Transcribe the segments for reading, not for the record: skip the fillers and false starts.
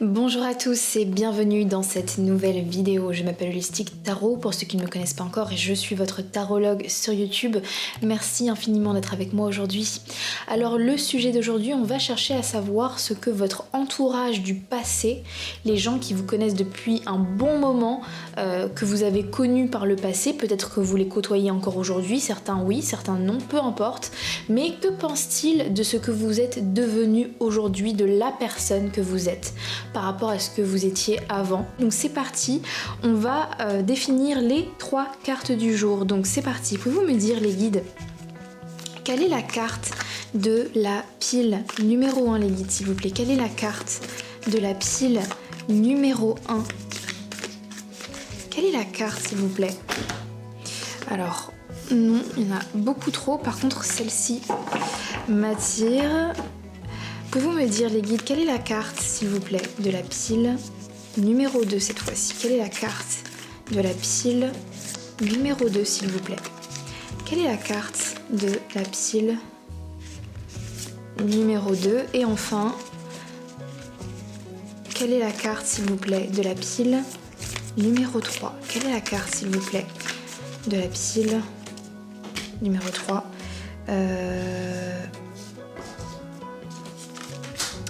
Bonjour à tous et bienvenue dans cette nouvelle vidéo. Je m'appelle Holistic Tarot pour ceux qui ne me connaissent pas encore et je suis votre tarologue sur YouTube. Merci infiniment d'être avec moi aujourd'hui. Alors le sujet d'aujourd'hui, on va chercher à savoir ce que votre entourage du passé, les gens qui vous connaissent depuis un bon moment, que vous avez connus par le passé, peut-être que vous les côtoyez encore aujourd'hui, certains oui, certains non, peu importe, mais que pensent-ils de ce que vous êtes devenu aujourd'hui, de la personne que vous êtes par rapport à ce que vous étiez avant. Donc c'est parti, on va définir les 3 cartes du jour. Donc c'est parti, pouvez-vous me dire les guides, quelle est la carte de la pile numéro 1 les guides s'il vous plaît? Quelle est la carte de la pile numéro 1? Quelle est la carte s'il vous plaît? Alors non, il y en a beaucoup trop, par contre celle-ci m'attire. Pouvez-vous me dire les guides, quelle est la carte s'il vous plaît de la pile numéro 2 cette fois-ci? Quelle est la carte de la pile numéro 2 s'il vous plaît? Quelle est la carte de la pile numéro 2? Et enfin, quelle est la carte s'il vous plaît de la pile numéro 3? Quelle est la carte s'il vous plaît de la pile numéro 3?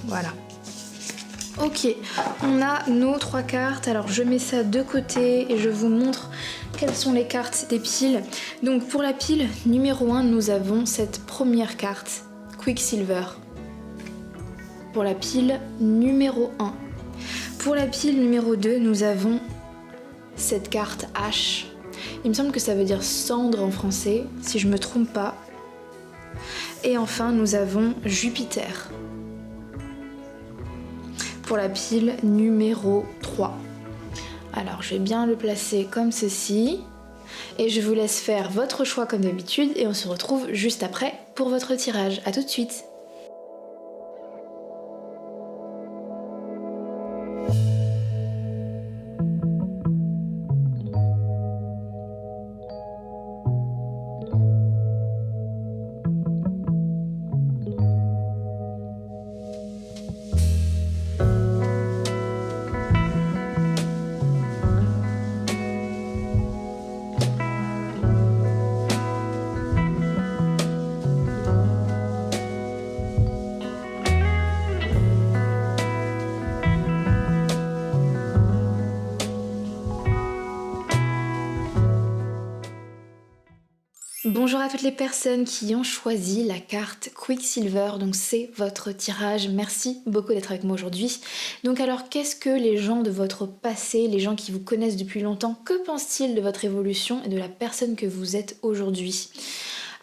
Voilà. Ok, on a nos 3 cartes. Alors je mets ça de côté et je vous montre quelles sont les cartes des piles. Donc pour la pile numéro 1, nous avons cette première carte, Quicksilver. Pour la pile numéro 1. Pour la pile numéro 2, nous avons cette carte H. Il me semble que ça veut dire cendre en français, si je me trompe pas. Et enfin, nous avons Jupiter. Pour la pile numéro 3. Alors je vais bien le placer comme ceci et je vous laisse faire votre choix comme d'habitude et on se retrouve juste après pour votre tirage. A tout de suite. Bonjour à toutes les personnes qui ont choisi la carte Quicksilver, donc c'est votre tirage, merci beaucoup d'être avec moi aujourd'hui. Donc alors qu'est-ce que les gens de votre passé, les gens qui vous connaissent depuis longtemps, que pensent-ils de votre évolution et de la personne que vous êtes aujourd'hui ?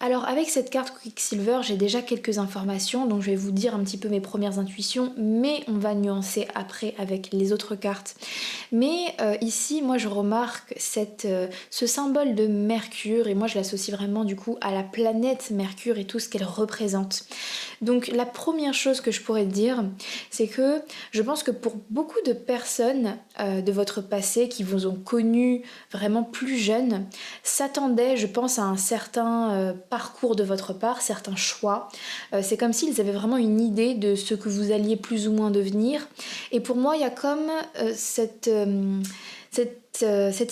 Alors avec cette carte Quicksilver, j'ai déjà quelques informations, donc je vais vous dire un petit peu mes premières intuitions, mais on va nuancer après avec les autres cartes. Mais ici, moi je remarque ce symbole de Mercure, et moi je l'associe vraiment du coup à la planète Mercure et tout ce qu'elle représente. Donc la première chose que je pourrais dire, c'est que je pense que pour beaucoup de personnes de votre passé qui vous ont connu vraiment plus jeune, s'attendaient, je pense, à un certain parcours de votre part, certains choix. C'est comme s'ils avaient vraiment une idée de ce que vous alliez plus ou moins devenir. Et pour moi, il y a comme cette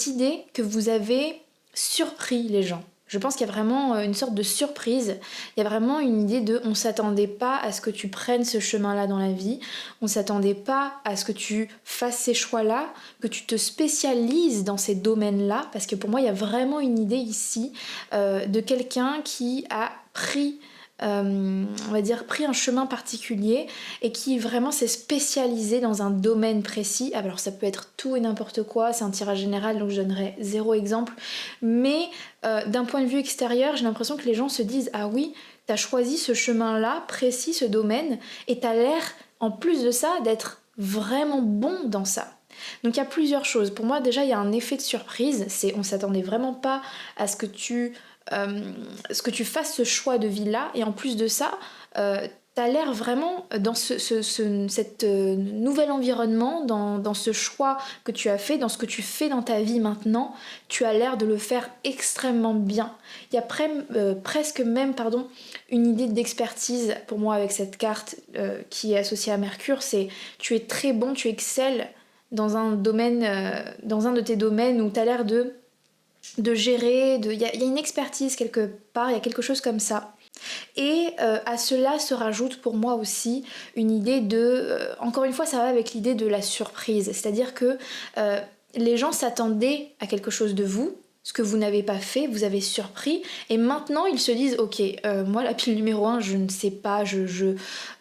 idée que vous avez surpris les gens. Je pense qu'il y a vraiment une sorte de surprise. Il y a vraiment une idée de on s'attendait pas à ce que tu prennes ce chemin-là dans la vie. On s'attendait pas à ce que tu fasses ces choix-là, que tu te spécialises dans ces domaines-là. Parce que pour moi, il y a vraiment une idée ici de quelqu'un qui a pris on va dire pris un chemin particulier et qui vraiment s'est spécialisé dans un domaine précis. Alors ça peut être tout et n'importe quoi, c'est un tirage général donc je donnerai 0 exemple, mais d'un point de vue extérieur j'ai l'impression que les gens se disent ah oui, t'as choisi ce chemin là précis, ce domaine, et t'as l'air en plus de ça d'être vraiment bon dans ça. Donc il y a plusieurs choses. Pour moi déjà il y a un effet de surprise, on s'attendait vraiment pas à ce que tu fasses ce choix de vie là, et en plus de ça t'as l'air vraiment dans cet nouvel environnement, dans ce choix que tu as fait, dans ce que tu fais dans ta vie maintenant, tu as l'air de le faire extrêmement bien. Il y a presque même une idée d'expertise pour moi avec cette carte qui est associée à Mercure, c'est tu es très bon, tu excelles dans un domaine, dans un de tes domaines où tu as l'air de gérer, il y a une expertise quelque part, il y a quelque chose comme ça. Et à cela se rajoute pour moi aussi une idée encore une fois ça va avec l'idée de la surprise, c'est-à-dire que les gens s'attendaient à quelque chose de vous, ce que vous n'avez pas fait, vous avez surpris, et maintenant ils se disent ok, moi la pile numéro 1 je ne sais pas,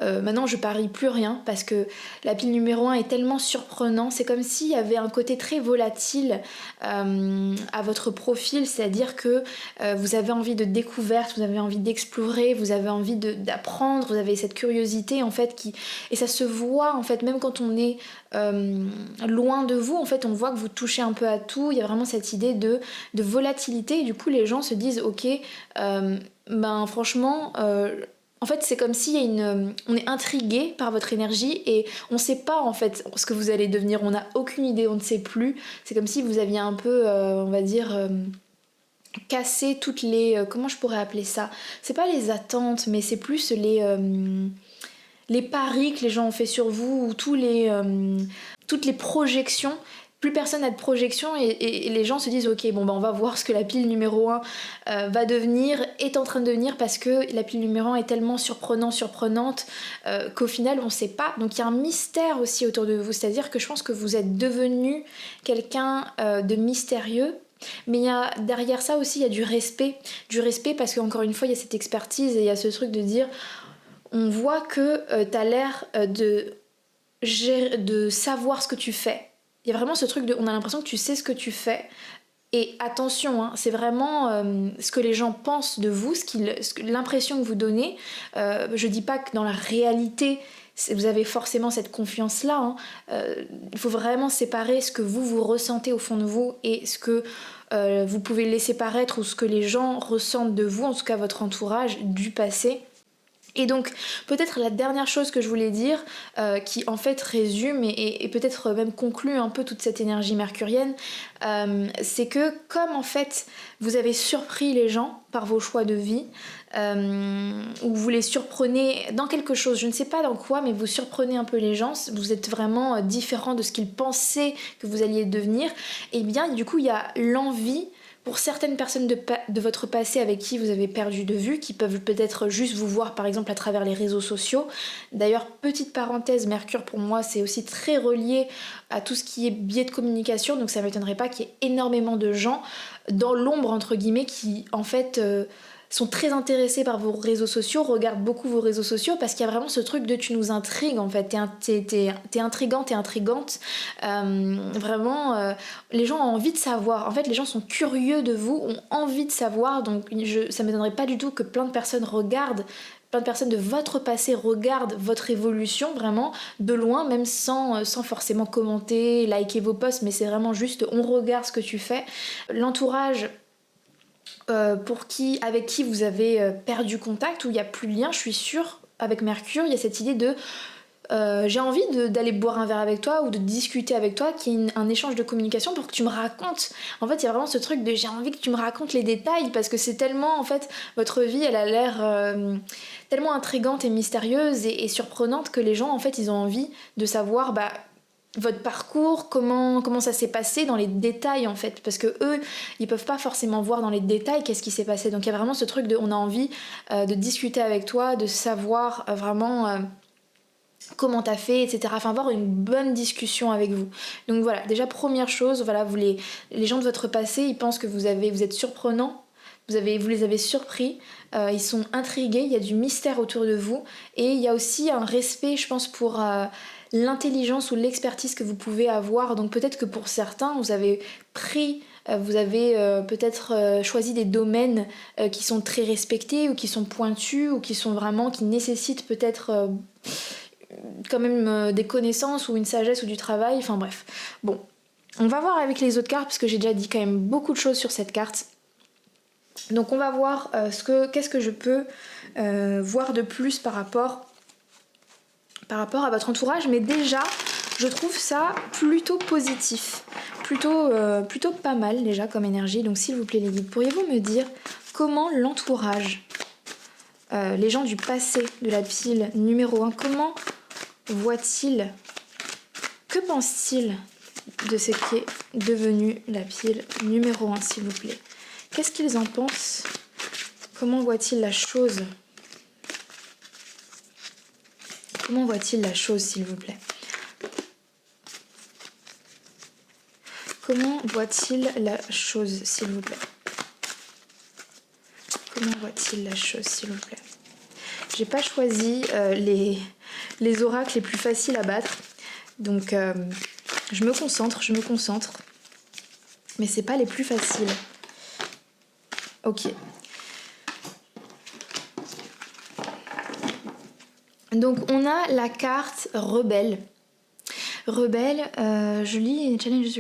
maintenant je parie plus rien parce que la pile numéro 1 est tellement surprenant, c'est comme s'il y avait un côté très volatile à votre profil, c'est-à-dire que vous avez envie de découverte, vous avez envie d'explorer, vous avez envie d'apprendre, vous avez cette curiosité en fait et ça se voit en fait même quand on est loin de vous, en fait on voit que vous touchez un peu à tout, il y a vraiment cette idée de volatilité et du coup les gens se disent ok, franchement en fait c'est comme si on est intrigué par votre énergie et on sait pas en fait ce que vous allez devenir, on n'a aucune idée, on ne sait plus, c'est comme si vous aviez un peu on va dire cassé toutes les comment je pourrais appeler ça, c'est pas les attentes mais c'est plus les paris que les gens ont fait sur vous ou toutes les projections. Plus personne n'a de projection et les gens se disent ok bon on va voir ce que la pile numéro 1 va devenir, est en train de devenir parce que la pile numéro 1 est tellement surprenante qu'au final on sait pas. Donc il y a un mystère aussi autour de vous, c'est-à-dire que je pense que vous êtes devenu quelqu'un de mystérieux. Mais derrière ça aussi il y a du respect parce qu'encore une fois il y a cette expertise et il y a ce truc de dire on voit que t'as l'air de savoir ce que tu fais. Il y a vraiment ce truc on a l'impression que tu sais ce que tu fais. Et attention, hein, c'est vraiment ce que les gens pensent de vous, l'impression que vous donnez. Je dis pas que dans la réalité, vous avez forcément cette confiance-là. Hein. Il faut vraiment séparer ce que vous ressentez au fond de vous et ce que vous pouvez laisser paraître ou ce que les gens ressentent de vous, en tout cas votre entourage, du passé. Et donc peut-être la dernière chose que je voulais dire, qui en fait résume et peut-être même conclut un peu toute cette énergie mercurienne, c'est que comme en fait vous avez surpris les gens par vos choix de vie, ou vous les surprenez dans quelque chose, je ne sais pas dans quoi, mais vous surprenez un peu les gens, vous êtes vraiment différent de ce qu'ils pensaient que vous alliez devenir, et bien du coup il y a l'envie pour certaines personnes de votre passé avec qui vous avez perdu de vue, qui peuvent peut-être juste vous voir par exemple à travers les réseaux sociaux. D'ailleurs, petite parenthèse, Mercure pour moi c'est aussi très relié à tout ce qui est biais de communication, donc ça ne m'étonnerait pas qu'il y ait énormément de gens dans l'ombre entre guillemets qui en fait sont très intéressés par vos réseaux sociaux, regardent beaucoup vos réseaux sociaux parce qu'il y a vraiment ce truc de tu nous intrigues en fait, t'es intriguant, t'es intrigante, vraiment les gens ont envie de savoir, en fait les gens sont curieux de vous, ont envie de savoir, donc ça ne m'étonnerait pas du tout que plein de personnes de votre passé regardent votre évolution vraiment de loin, même sans forcément commenter, liker vos posts, mais c'est vraiment juste on regarde ce que tu fais. L'entourage avec qui vous avez perdu contact, où il n'y a plus de lien, je suis sûre, avec Mercure, il y a cette idée de j'ai envie d'aller boire un verre avec toi ou de discuter avec toi, qu'il y ait un échange de communication pour que tu me racontes. En fait, il y a vraiment ce truc de j'ai envie que tu me racontes les détails parce que c'est tellement, en fait, votre vie, elle a l'air tellement intrigante et mystérieuse et surprenante que les gens, en fait, ils ont envie de savoir votre parcours, comment ça s'est passé dans les détails en fait, parce que eux ils peuvent pas forcément voir dans les détails qu'est-ce qui s'est passé, donc il y a vraiment ce truc de on a envie de discuter avec toi, de savoir vraiment comment t'as fait, etc. Enfin avoir une bonne discussion avec vous. Donc voilà, déjà première chose, voilà, les gens de votre passé ils pensent que vous êtes surprenant, vous les avez surpris, ils sont intrigués, il y a du mystère autour de vous et il y a aussi un respect je pense pour l'intelligence ou l'expertise que vous pouvez avoir. Donc peut-être que pour certains vous avez peut-être choisi des domaines qui sont très respectés ou qui sont pointus ou qui nécessitent peut-être quand même des connaissances ou une sagesse ou du travail, enfin bref. Bon, on va voir avec les autres cartes parce que j'ai déjà dit quand même beaucoup de choses sur cette carte. Donc on va voir qu'est-ce que je peux voir de plus par rapport par rapport à votre entourage, mais déjà je trouve ça plutôt positif, plutôt pas mal déjà comme énergie. Donc s'il vous plaît les guides, pourriez-vous me dire comment l'entourage, les gens du passé de la pile numéro 1, comment voit-il, que pense-t-il de ce qui est devenu la pile numéro 1, s'il vous plaît? Qu'est-ce qu'ils en pensent? Comment voit-il la chose? Comment voit-il la chose, s'il vous plaît? Comment voit-il la chose, s'il vous plaît? Comment voit-il la chose, s'il vous plaît? J'ai pas choisi les oracles les plus faciles à battre. Donc je me concentre. Mais c'est pas les plus faciles. Ok. Donc on a la carte rebelle. Rebelle, je lis challenge.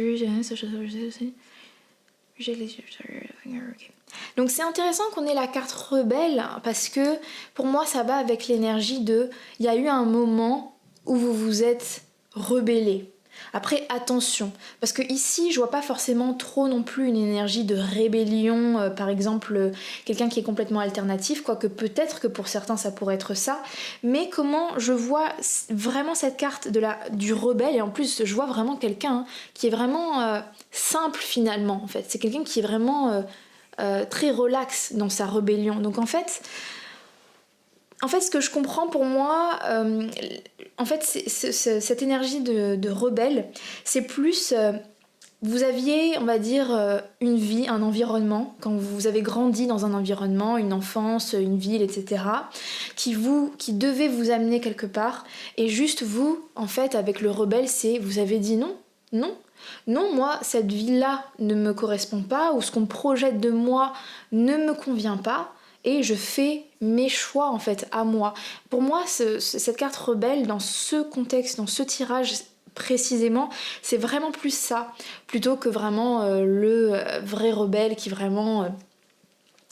Donc c'est intéressant qu'on ait la carte rebelle parce que pour moi ça va avec l'énergie de il y a eu un moment où vous vous êtes rebellé. Après attention, parce que ici je vois pas forcément trop non plus une énergie de rébellion, par exemple quelqu'un qui est complètement alternatif, quoique peut-être que pour certains ça pourrait être ça, mais comment je vois vraiment cette carte du rebelle, et en plus je vois vraiment quelqu'un qui est vraiment simple finalement en fait, c'est quelqu'un qui est vraiment très relax dans sa rébellion. Donc en fait, ce que je comprends pour moi, cette énergie de rebelle, c'est plus, vous aviez, on va dire, une vie, un environnement, quand vous avez grandi dans un environnement, une enfance, une ville, etc., qui devait vous amener quelque part, et juste vous, en fait, avec le rebelle, vous avez dit non, moi, cette vie-là ne me correspond pas, ou ce qu'on projette de moi ne me convient pas, et je fais mes choix en fait à moi. Pour moi, cette carte rebelle, dans ce contexte, dans ce tirage précisément, c'est vraiment plus ça, plutôt que vraiment le vrai rebelle qui vraiment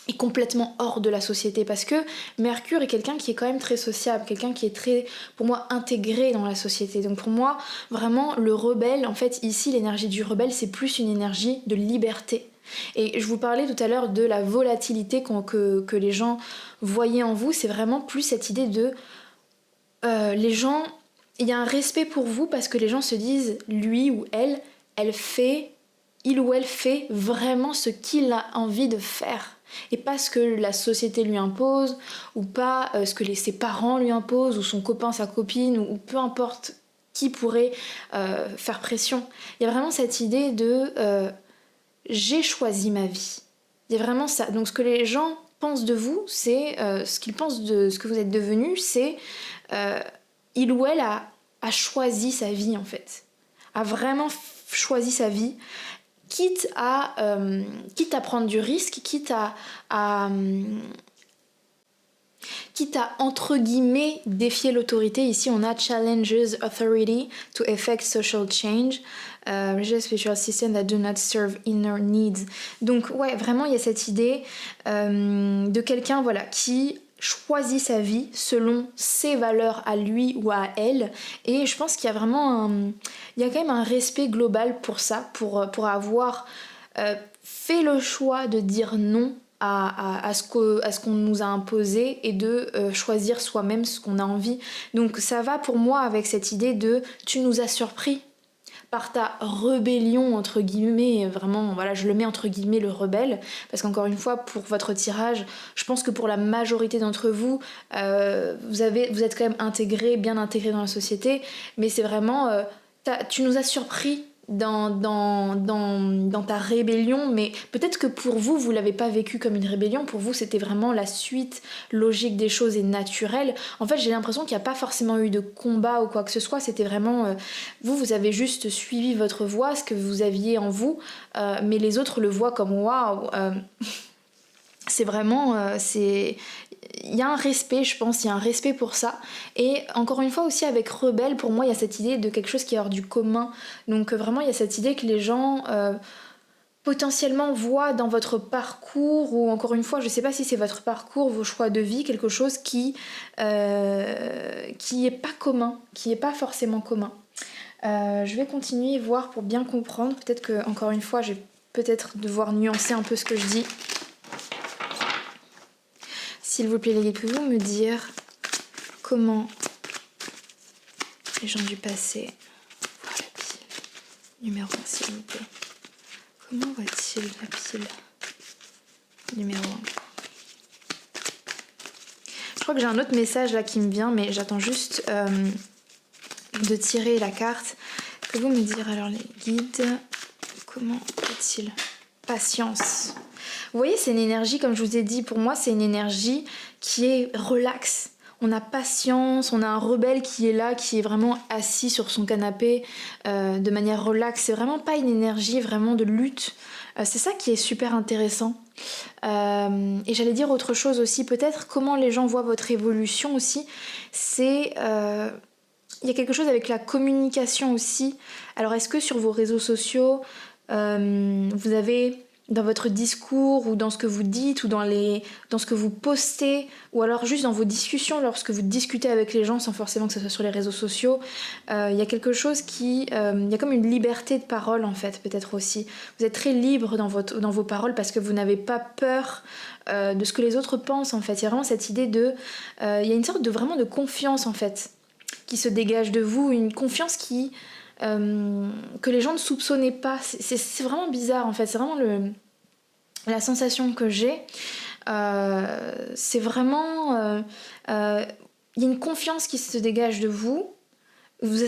est complètement hors de la société. Parce que Mercure est quelqu'un qui est quand même très sociable, quelqu'un qui est très, pour moi, intégré dans la société. Donc pour moi, vraiment, le rebelle, en fait, ici, l'énergie du rebelle, c'est plus une énergie de liberté. Et je vous parlais tout à l'heure de la volatilité que les gens voyaient en vous, c'est vraiment plus cette idée de les gens, il y a un respect pour vous parce que les gens se disent lui ou il ou elle fait vraiment ce qu'il a envie de faire et pas ce que la société lui impose ou pas ce que ses parents lui imposent ou son copain, sa copine ou peu importe qui pourrait faire pression. Il y a vraiment cette idée de j'ai choisi ma vie. Il y a vraiment ça. Donc ce que les gens pensent de vous, c'est ce qu'ils pensent de ce que vous êtes devenu, c'est il ou elle a choisi sa vie en fait. A vraiment choisi sa vie, quitte à prendre du risque, quitte à entre guillemets défier l'autorité. Ici on a challenges authority to effect social change, spiritual system that do not serve inner needs. Donc ouais, vraiment il y a cette idée de quelqu'un voilà qui choisit sa vie selon ses valeurs à lui ou à elle, et je pense qu'il y a vraiment il y a quand même un respect global pour ça, pour avoir fait le choix de dire non à ce qu'on nous a imposé et de choisir soi-même ce qu'on a envie. Donc ça va pour moi avec cette idée de tu nous as surpris par ta rébellion entre guillemets, vraiment voilà, je le mets entre guillemets le rebelle, parce qu'encore une fois pour votre tirage, je pense que pour la majorité d'entre vous, vous êtes quand même bien intégré dans la société, mais c'est vraiment tu nous as surpris dans ta rébellion, mais peut-être que pour vous, vous l'avez pas vécu comme une rébellion, pour vous c'était vraiment la suite logique des choses et naturelle. En fait j'ai l'impression qu'il n'y a pas forcément eu de combat ou quoi que ce soit, c'était vraiment vous avez juste suivi votre voie, ce que vous aviez en vous, mais les autres le voient comme waouh, c'est vraiment il y a un respect, je pense, il y a un respect pour ça. Et encore une fois aussi avec rebelle, pour moi il y a cette idée de quelque chose qui est hors du commun. Donc vraiment il y a cette idée que les gens potentiellement voient dans votre parcours, ou encore une fois, je sais pas si c'est votre parcours, vos choix de vie, quelque chose qui est pas commun, qui est pas forcément commun. Je vais continuer et voir pour bien comprendre. Peut-être que, encore une fois, je vais peut-être devoir nuancer un peu ce que je dis. S'il vous plaît, les guides, pouvez-vous me dire comment les gens du passé voient la pile numéro 1, s'il vous plaît. Comment voit-il la pile numéro 1? Je crois que j'ai un autre message là qui me vient, mais j'attends juste de tirer la carte. Pouvez-vous me dire alors les guides, comment voit-il? Patience. Vous voyez, c'est une énergie, comme je vous ai dit, pour moi, c'est une énergie qui est relaxe. On a patience, on a un rebelle qui est là, qui est vraiment assis sur son canapé de manière relaxe. C'est vraiment pas une énergie vraiment de lutte. C'est ça qui est super intéressant. Et j'allais dire autre chose aussi, peut-être comment les gens voient votre évolution aussi. C'est... il y a quelque chose avec la communication aussi. Alors est-ce que sur vos réseaux sociaux, vous avez dans votre discours ou dans ce que vous dites ou dans ce que vous postez ou alors juste dans vos discussions lorsque vous discutez avec les gens sans forcément que ce soit sur les réseaux sociaux, il y a quelque chose il y a comme une liberté de parole en fait peut-être aussi. Vous êtes très libre dans vos paroles parce que vous n'avez pas peur de ce que les autres pensent en fait. Il y a vraiment cette idée il y a une sorte de vraiment de confiance en fait qui se dégage de vous, une confiance que les gens ne soupçonnaient pas. C'est vraiment bizarre en fait, c'est vraiment la sensation que j'ai. C'est vraiment... il y a une confiance qui se dégage de vous. Vous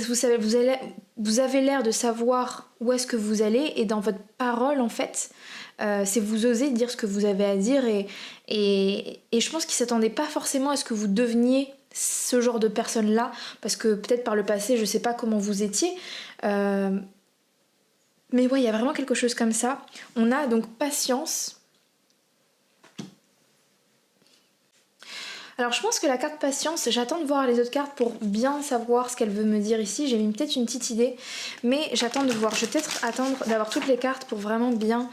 avez l'air de savoir où est-ce que vous allez et dans votre parole en fait, c'est vous osez dire ce que vous avez à dire et je pense qu'ils ne s'attendaient pas forcément à ce que vous deveniez ce genre de personne-là, parce que peut-être par le passé, je sais pas comment vous étiez, mais ouais, il y a vraiment quelque chose comme ça. On a donc patience. Alors je pense que la carte patience, j'attends de voir les autres cartes pour bien savoir ce qu'elle veut me dire ici. J'ai peut-être une petite idée, mais j'attends de voir. Je vais peut-être attendre d'avoir toutes les cartes pour vraiment bien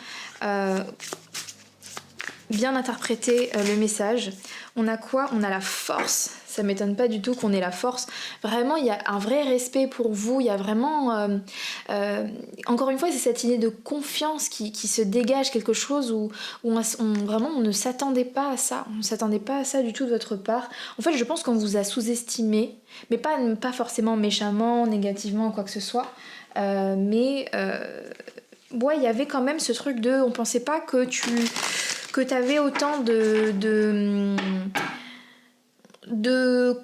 interpréter le message. On a quoi? On a la force. Ça m'étonne pas du tout qu'on ait la force. Vraiment, il y a un vrai respect pour vous. Il y a vraiment... encore une fois, c'est cette idée de confiance qui se dégage, quelque chose où vraiment on ne s'attendait pas à ça. On ne s'attendait pas à ça du tout de votre part. En fait, je pense qu'on vous a sous-estimé, mais pas forcément méchamment, négativement, quoi que ce soit. Ouais, il y avait quand même ce truc de... On pensait pas que t'avais autant de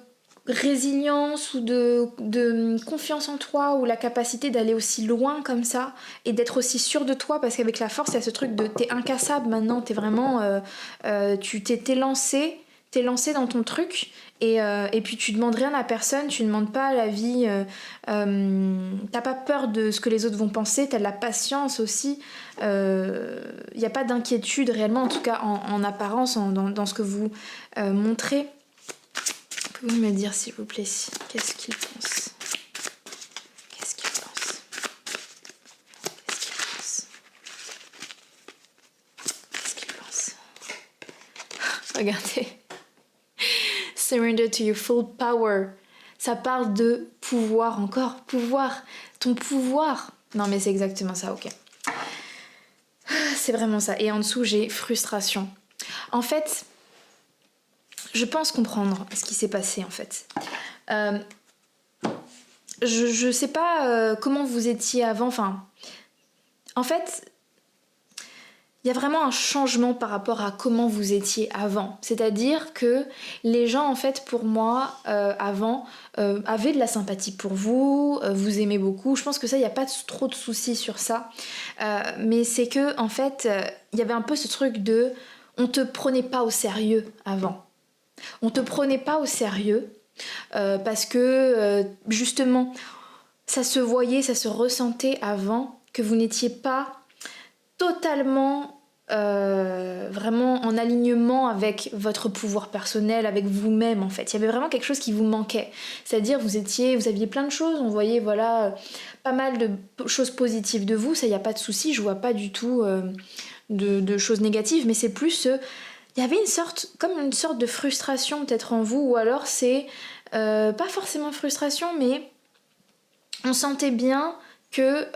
résilience ou de confiance en toi ou la capacité d'aller aussi loin comme ça et d'être aussi sûr de toi, parce qu'avec la force il y a ce truc de t'es incassable maintenant, t'es vraiment tu t'es lancé dans ton truc et puis tu demandes rien à personne, tu demandes pas l'avis, t'as pas peur de ce que les autres vont penser, t'as de la patience aussi, y a pas d'inquiétude réellement, en tout cas en apparence, dans ce que vous montrez. Pouvez-vous me dire s'il vous plaît qu'est-ce qu'il pense? Qu'est-ce qu'il pense? Qu'est-ce qu'il pense? Qu'est-ce qu'il pense? Regardez. Surrender to your full power. Ça parle de pouvoir, encore pouvoir. Ton pouvoir. Non mais c'est exactement ça, ok. C'est vraiment ça. Et en dessous j'ai frustration. En fait... Je pense comprendre ce qui s'est passé en fait. Je sais pas comment vous étiez avant. Enfin, en fait, il y a vraiment un changement par rapport à comment vous étiez avant. C'est-à-dire que les gens, en fait, pour moi, avant, avaient de la sympathie pour vous, vous aimez beaucoup. Je pense que ça, il n'y a pas trop de soucis sur ça. Mais c'est que, en fait, il y avait un peu ce truc de... On te prenait pas au sérieux avant. On te prenait pas au sérieux parce que justement ça se voyait, ça se ressentait avant que vous n'étiez pas totalement vraiment en alignement avec votre pouvoir personnel, avec vous-même en fait. Il y avait vraiment quelque chose qui vous manquait. C'est-à-dire vous aviez plein de choses, on voyait voilà pas mal de choses positives de vous, ça y a pas de souci, je vois pas du tout de choses négatives, mais c'est plus il y avait comme une sorte de frustration peut-être en vous, ou alors c'est pas forcément frustration, mais on sentait bien que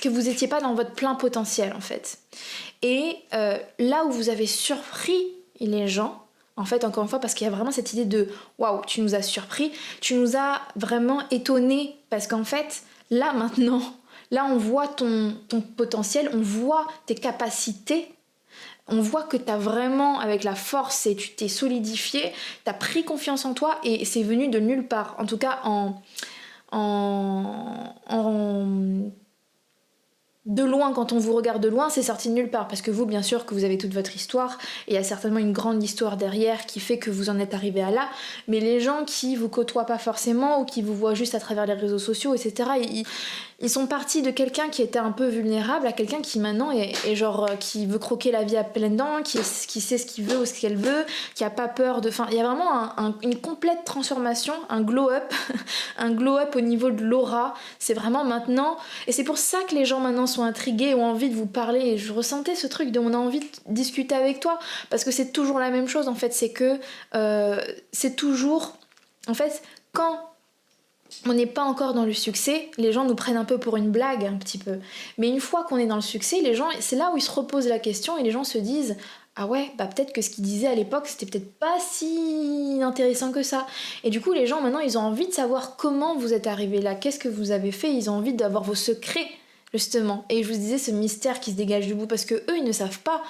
vous n'étiez pas dans votre plein potentiel en fait. Et là où vous avez surpris les gens, en fait encore une fois parce qu'il y a vraiment cette idée de waouh, tu nous as surpris, tu nous as vraiment étonnés, parce qu'en fait là maintenant, là on voit ton potentiel, on voit tes capacités, on voit que t'as vraiment, avec la force, et tu t'es solidifié, t'as pris confiance en toi, et c'est venu de nulle part. En tout cas en de loin, quand on vous regarde de loin, c'est sorti de nulle part, parce que vous, bien sûr, que vous avez toute votre histoire, et il y a certainement une grande histoire derrière qui fait que vous en êtes arrivé à là, mais les gens qui vous côtoient pas forcément, ou qui vous voient juste à travers les réseaux sociaux, etc., ils sont partis de quelqu'un qui était un peu vulnérable à quelqu'un qui maintenant est genre, qui veut croquer la vie à pleines dents, qui sait ce qu'il veut ou ce qu'elle veut, qui a pas peur de... Enfin, il y a vraiment une complète transformation, un glow-up, un glow-up au niveau de l'aura, c'est vraiment maintenant... Et c'est pour ça que les gens maintenant sont intrigués, ont envie de vous parler, et je ressentais ce truc de on a envie de discuter avec toi, parce que c'est toujours la même chose en fait, c'est que c'est toujours... En fait, quand on n'est pas encore dans le succès, les gens nous prennent un peu pour une blague, un petit peu. Mais une fois qu'on est dans le succès, les gens, c'est là où ils se reposent la question, et les gens se disent ah ouais, bah peut-être que ce qu'ils disaient à l'époque, c'était peut-être pas si intéressant que ça. Et du coup, les gens maintenant, ils ont envie de savoir comment vous êtes arrivé là, qu'est-ce que vous avez fait, ils ont envie d'avoir vos secrets, justement. Et je vous disais, ce mystère qui se dégage du bout, parce que eux, ils ne savent pas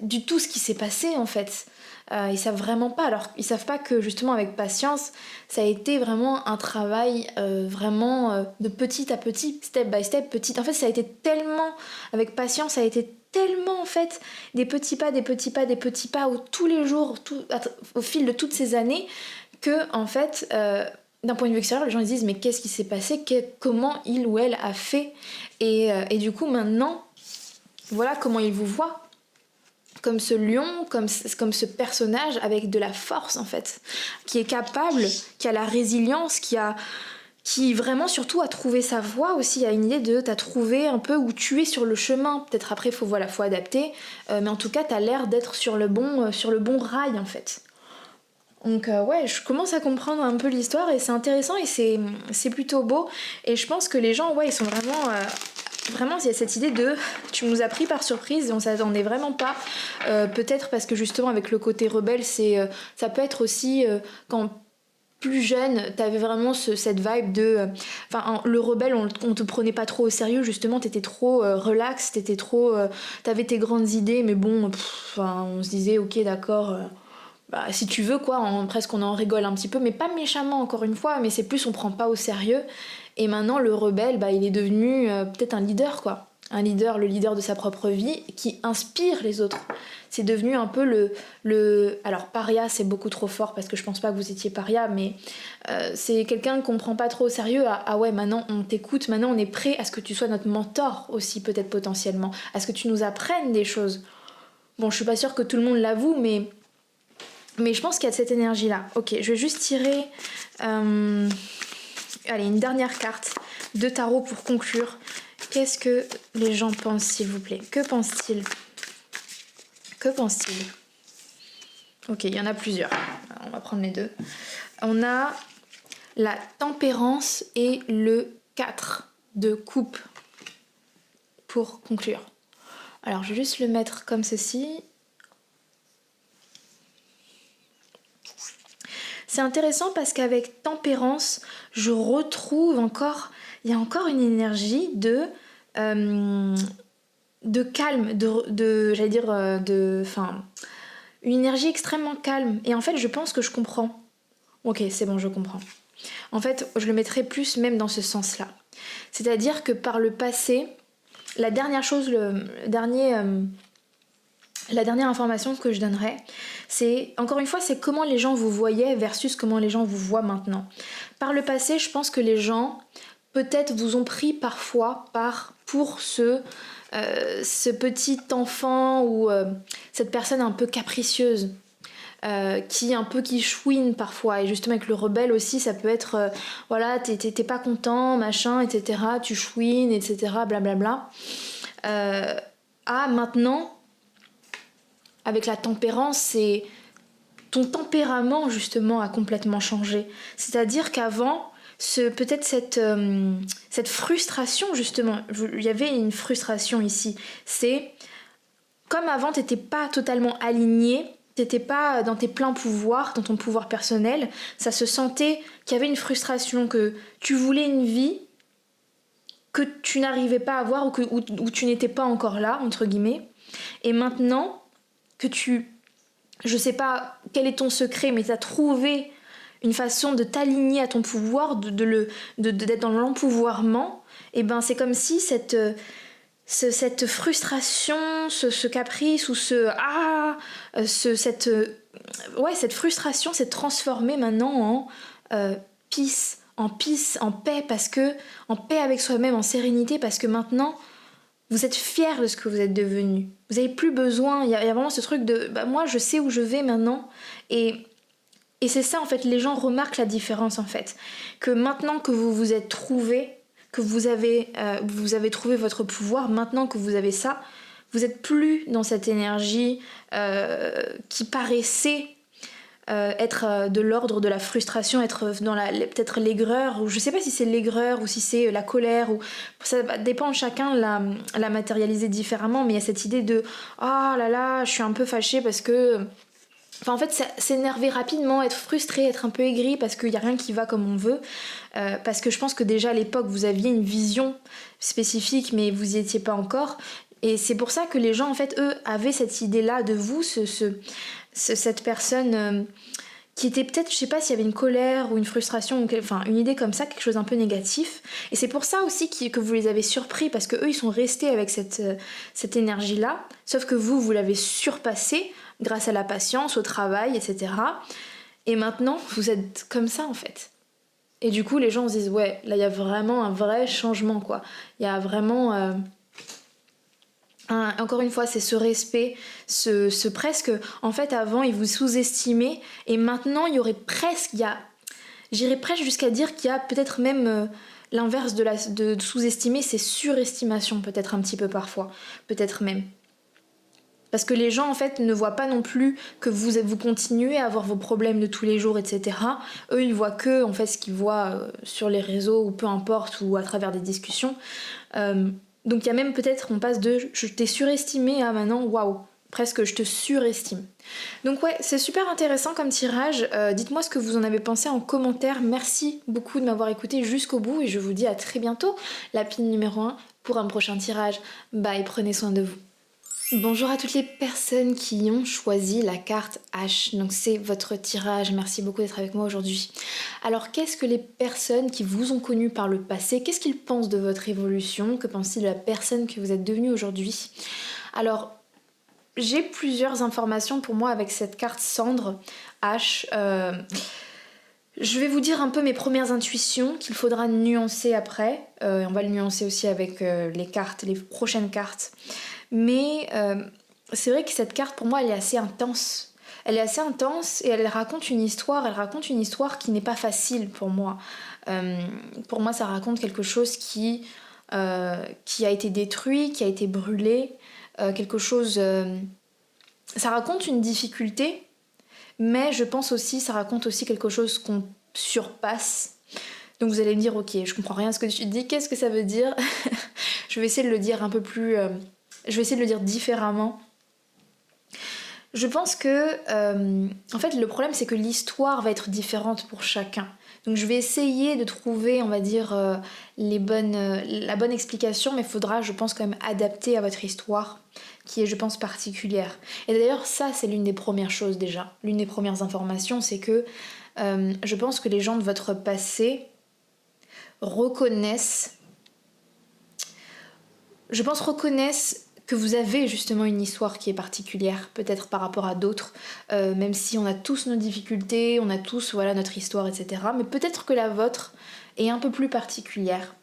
du tout ce qui s'est passé, en fait. Ils savent vraiment pas. Alors, ils savent pas que, justement, avec patience, ça a été vraiment un travail vraiment de petit à petit, step by step, petit. En fait, ça a été tellement, avec patience, ça a été tellement, en fait, des petits pas, des petits pas, des petits pas, où tous les jours, au fil de toutes ces années, que, en fait... d'un point de vue extérieur, les gens ils disent mais qu'est-ce qui s'est passé, comment il ou elle a fait, et du coup maintenant voilà comment ils vous voient, comme ce lion, comme ce personnage avec de la force en fait, qui est capable, qui a la résilience, qui vraiment surtout a trouvé sa voie aussi. Il y a une idée de t'as trouvé un peu où tu es sur le chemin, peut-être après faut adapter, mais en tout cas t'as l'air d'être sur le bon rail en fait. Donc ouais, je commence à comprendre un peu l'histoire, et c'est intéressant, et c'est plutôt beau, et je pense que les gens, ouais, ils sont vraiment... Vraiment, il y a cette idée de tu nous as pris par surprise et on s'attendait vraiment pas. Peut-être parce que justement avec le côté rebelle, ça peut être aussi quand plus jeune, t'avais vraiment cette vibe de... le rebelle, on te prenait pas trop au sérieux, justement, t'étais trop relax, t'avais tes grandes idées, mais bon, on se disait ok d'accord... bah, si tu veux quoi, presque on en rigole un petit peu, mais pas méchamment encore une fois, mais c'est plus on prend pas au sérieux. Et maintenant le rebelle, bah, il est devenu peut-être un leader quoi, le leader de sa propre vie, qui inspire les autres. C'est devenu un peu alors paria c'est beaucoup trop fort parce que je pense pas que vous étiez paria, mais c'est quelqu'un qu'on prend pas trop au sérieux. Ah ouais, maintenant on t'écoute, maintenant on est prêt à ce que tu sois notre mentor aussi, peut-être potentiellement, à ce que tu nous apprennes des choses. Bon, je suis pas sûre que tout le monde l'avoue, mais je pense qu'il y a cette énergie-là. Ok, je vais juste tirer allez, une dernière carte de tarot pour conclure. Qu'est-ce que les gens pensent, s'il vous plaît? Que pensent-ils? Que pensent-ils? Ok, il y en a plusieurs. Alors, on va prendre les deux. On a la tempérance et le 4 de coupe pour conclure. Alors, je vais juste le mettre comme ceci. C'est intéressant parce qu'avec tempérance, je retrouve encore, il y a encore une énergie de calme, j'allais dire, une énergie extrêmement calme. Et en fait, je pense que je comprends. Ok, c'est bon, je comprends. En fait, je le mettrais plus même dans ce sens-là. C'est-à-dire que par le passé, la dernière information que je donnerais, c'est, encore une fois, c'est comment les gens vous voyaient versus comment les gens vous voient maintenant. Par le passé, je pense que les gens, peut-être, vous ont pris parfois pour ceux ce petit enfant ou cette personne un peu capricieuse. Qui chouine parfois, et justement avec le rebelle aussi ça peut être voilà, t'es pas content machin etc, tu chouines etc blablabla. Maintenant avec la tempérance, c'est ton tempérament justement a complètement changé, c'est à dire qu'avant peut-être cette frustration justement, il y avait une frustration ici, c'est comme avant t'étais pas totalement aligné, t'étais pas dans tes pleins pouvoirs, dans ton pouvoir personnel, ça se sentait qu'il y avait une frustration, que tu voulais une vie que tu n'arrivais pas à avoir ou tu n'étais pas encore là, entre guillemets. Et maintenant que je sais pas quel est ton secret, mais t'as trouvé une façon de t'aligner à ton pouvoir, d'être dans l'empouvoirment, et ben c'est comme si cette frustration, ce caprice ou cette frustration s'est transformée maintenant en peace, en paix, parce que en paix avec soi-même, en sérénité, parce que maintenant vous êtes fiers de ce que vous êtes devenu. Vous n'avez plus besoin, il y a vraiment ce truc de moi je sais où je vais maintenant, et c'est ça en fait, les gens remarquent la différence en fait, que maintenant que vous vous êtes trouvé, que vous avez trouvé votre pouvoir, maintenant que vous avez ça, vous n'êtes plus dans cette énergie qui paraissait être de l'ordre de la frustration, être dans peut-être l'aigreur, ou je sais pas si c'est l'aigreur ou si c'est la colère, ou ça dépend, chacun la matérialiser différemment, mais il y a cette idée de oh là là, je suis un peu fâchée parce que... Enfin, en fait, s'énerver rapidement, être frustré, être un peu aigri parce qu'il n'y a rien qui va comme on veut. Parce que je pense que déjà à l'époque, vous aviez une vision spécifique, mais vous n'y étiez pas encore. Et c'est pour ça que les gens, en fait, eux, avaient cette idée-là de vous, cette personne qui était peut-être, je sais pas s'il y avait une colère ou une frustration, enfin une idée comme ça, quelque chose d'un peu négatif. Et c'est pour ça aussi que vous les avez surpris, parce que eux, ils sont restés avec cette énergie-là, sauf que vous l'avez surpassée grâce à la patience, au travail, etc. Et maintenant, vous êtes comme ça, en fait. Et du coup, les gens se disent, ouais, là, il y a vraiment un vrai changement, quoi. Il y a vraiment... encore une fois, c'est ce respect, ce presque... En fait, avant, ils vous sous-estimaient, et maintenant, il y aurait presque... J'irais presque jusqu'à dire qu'il y a peut-être même... l'inverse de sous-estimer, c'est surestimation, peut-être un petit peu parfois. Peut-être même. Parce que les gens, en fait, ne voient pas non plus que vous continuez à avoir vos problèmes de tous les jours, etc. Eux, ils voient que, en fait, ce qu'ils voient sur les réseaux, ou peu importe, ou à travers des discussions. Donc il y a même peut-être, on passe de « je t'ai surestimé » à maintenant « waouh ». Presque je te surestime. Donc ouais, c'est super intéressant comme tirage. Dites-moi ce que vous en avez pensé en commentaire. Merci beaucoup de m'avoir écouté jusqu'au bout et je vous dis à très bientôt. La pin numéro 1 pour un prochain tirage. Bye, prenez soin de vous. Bonjour à toutes les personnes qui ont choisi la carte H, donc c'est votre tirage, merci beaucoup d'être avec moi aujourd'hui. Alors qu'est-ce que les personnes qui vous ont connu par le passé, qu'est-ce qu'ils pensent de votre évolution, que pensent-ils de la personne que vous êtes devenue aujourd'hui? Alors j'ai plusieurs informations pour moi avec cette carte Cendre H. Je vais vous dire un peu mes premières intuitions qu'il faudra nuancer après, on va le nuancer aussi avec les prochaines cartes. Mais c'est vrai que cette carte, pour moi, elle est assez intense. Elle est assez intense et elle raconte une histoire qui n'est pas facile pour moi. Pour moi, ça raconte quelque chose qui a été détruit, qui a été brûlé, quelque chose... ça raconte une difficulté, mais je pense aussi, ça raconte aussi quelque chose qu'on surpasse. Donc vous allez me dire, ok, je comprends rien à ce que tu dis, qu'est-ce que ça veut dire? Je vais essayer de le dire un peu plus... je vais essayer de le dire différemment. Je pense que, en fait, le problème, c'est que l'histoire va être différente pour chacun. Donc je vais essayer de trouver, on va dire, la bonne explication, mais il faudra, je pense, quand même adapter à votre histoire, qui est, je pense, particulière. Et d'ailleurs, ça, c'est l'une des premières choses déjà. L'une des premières informations, c'est que je pense que les gens de votre passé reconnaissent que vous avez justement une histoire qui est particulière, peut-être par rapport à d'autres, même si on a tous nos difficultés, on a tous notre histoire, etc. Mais peut-être que la vôtre est un peu plus particulière.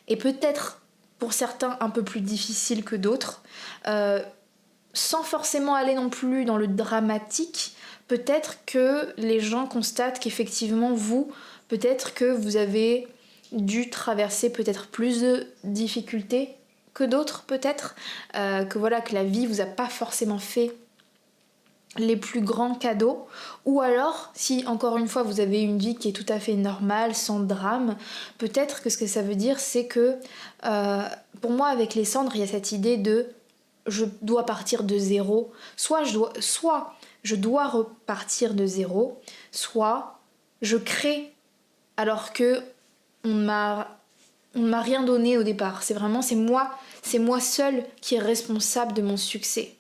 Et peut-être pour certains un peu plus difficile que d'autres. Sans forcément aller non plus dans le dramatique, peut-être que les gens constatent qu'effectivement peut-être que vous avez dû traverser peut-être plus de difficultés que d'autres peut-être, que voilà, que la vie vous a pas forcément fait les plus grands cadeaux, ou alors si encore une fois vous avez une vie qui est tout à fait normale, sans drame, peut-être que ce que ça veut dire c'est que pour moi avec les cendres il y a cette idée de je dois partir de zéro, soit je dois repartir de zéro, soit je crée alors que on m'a rien donné au départ. C'est moi seule qui est responsable de mon succès.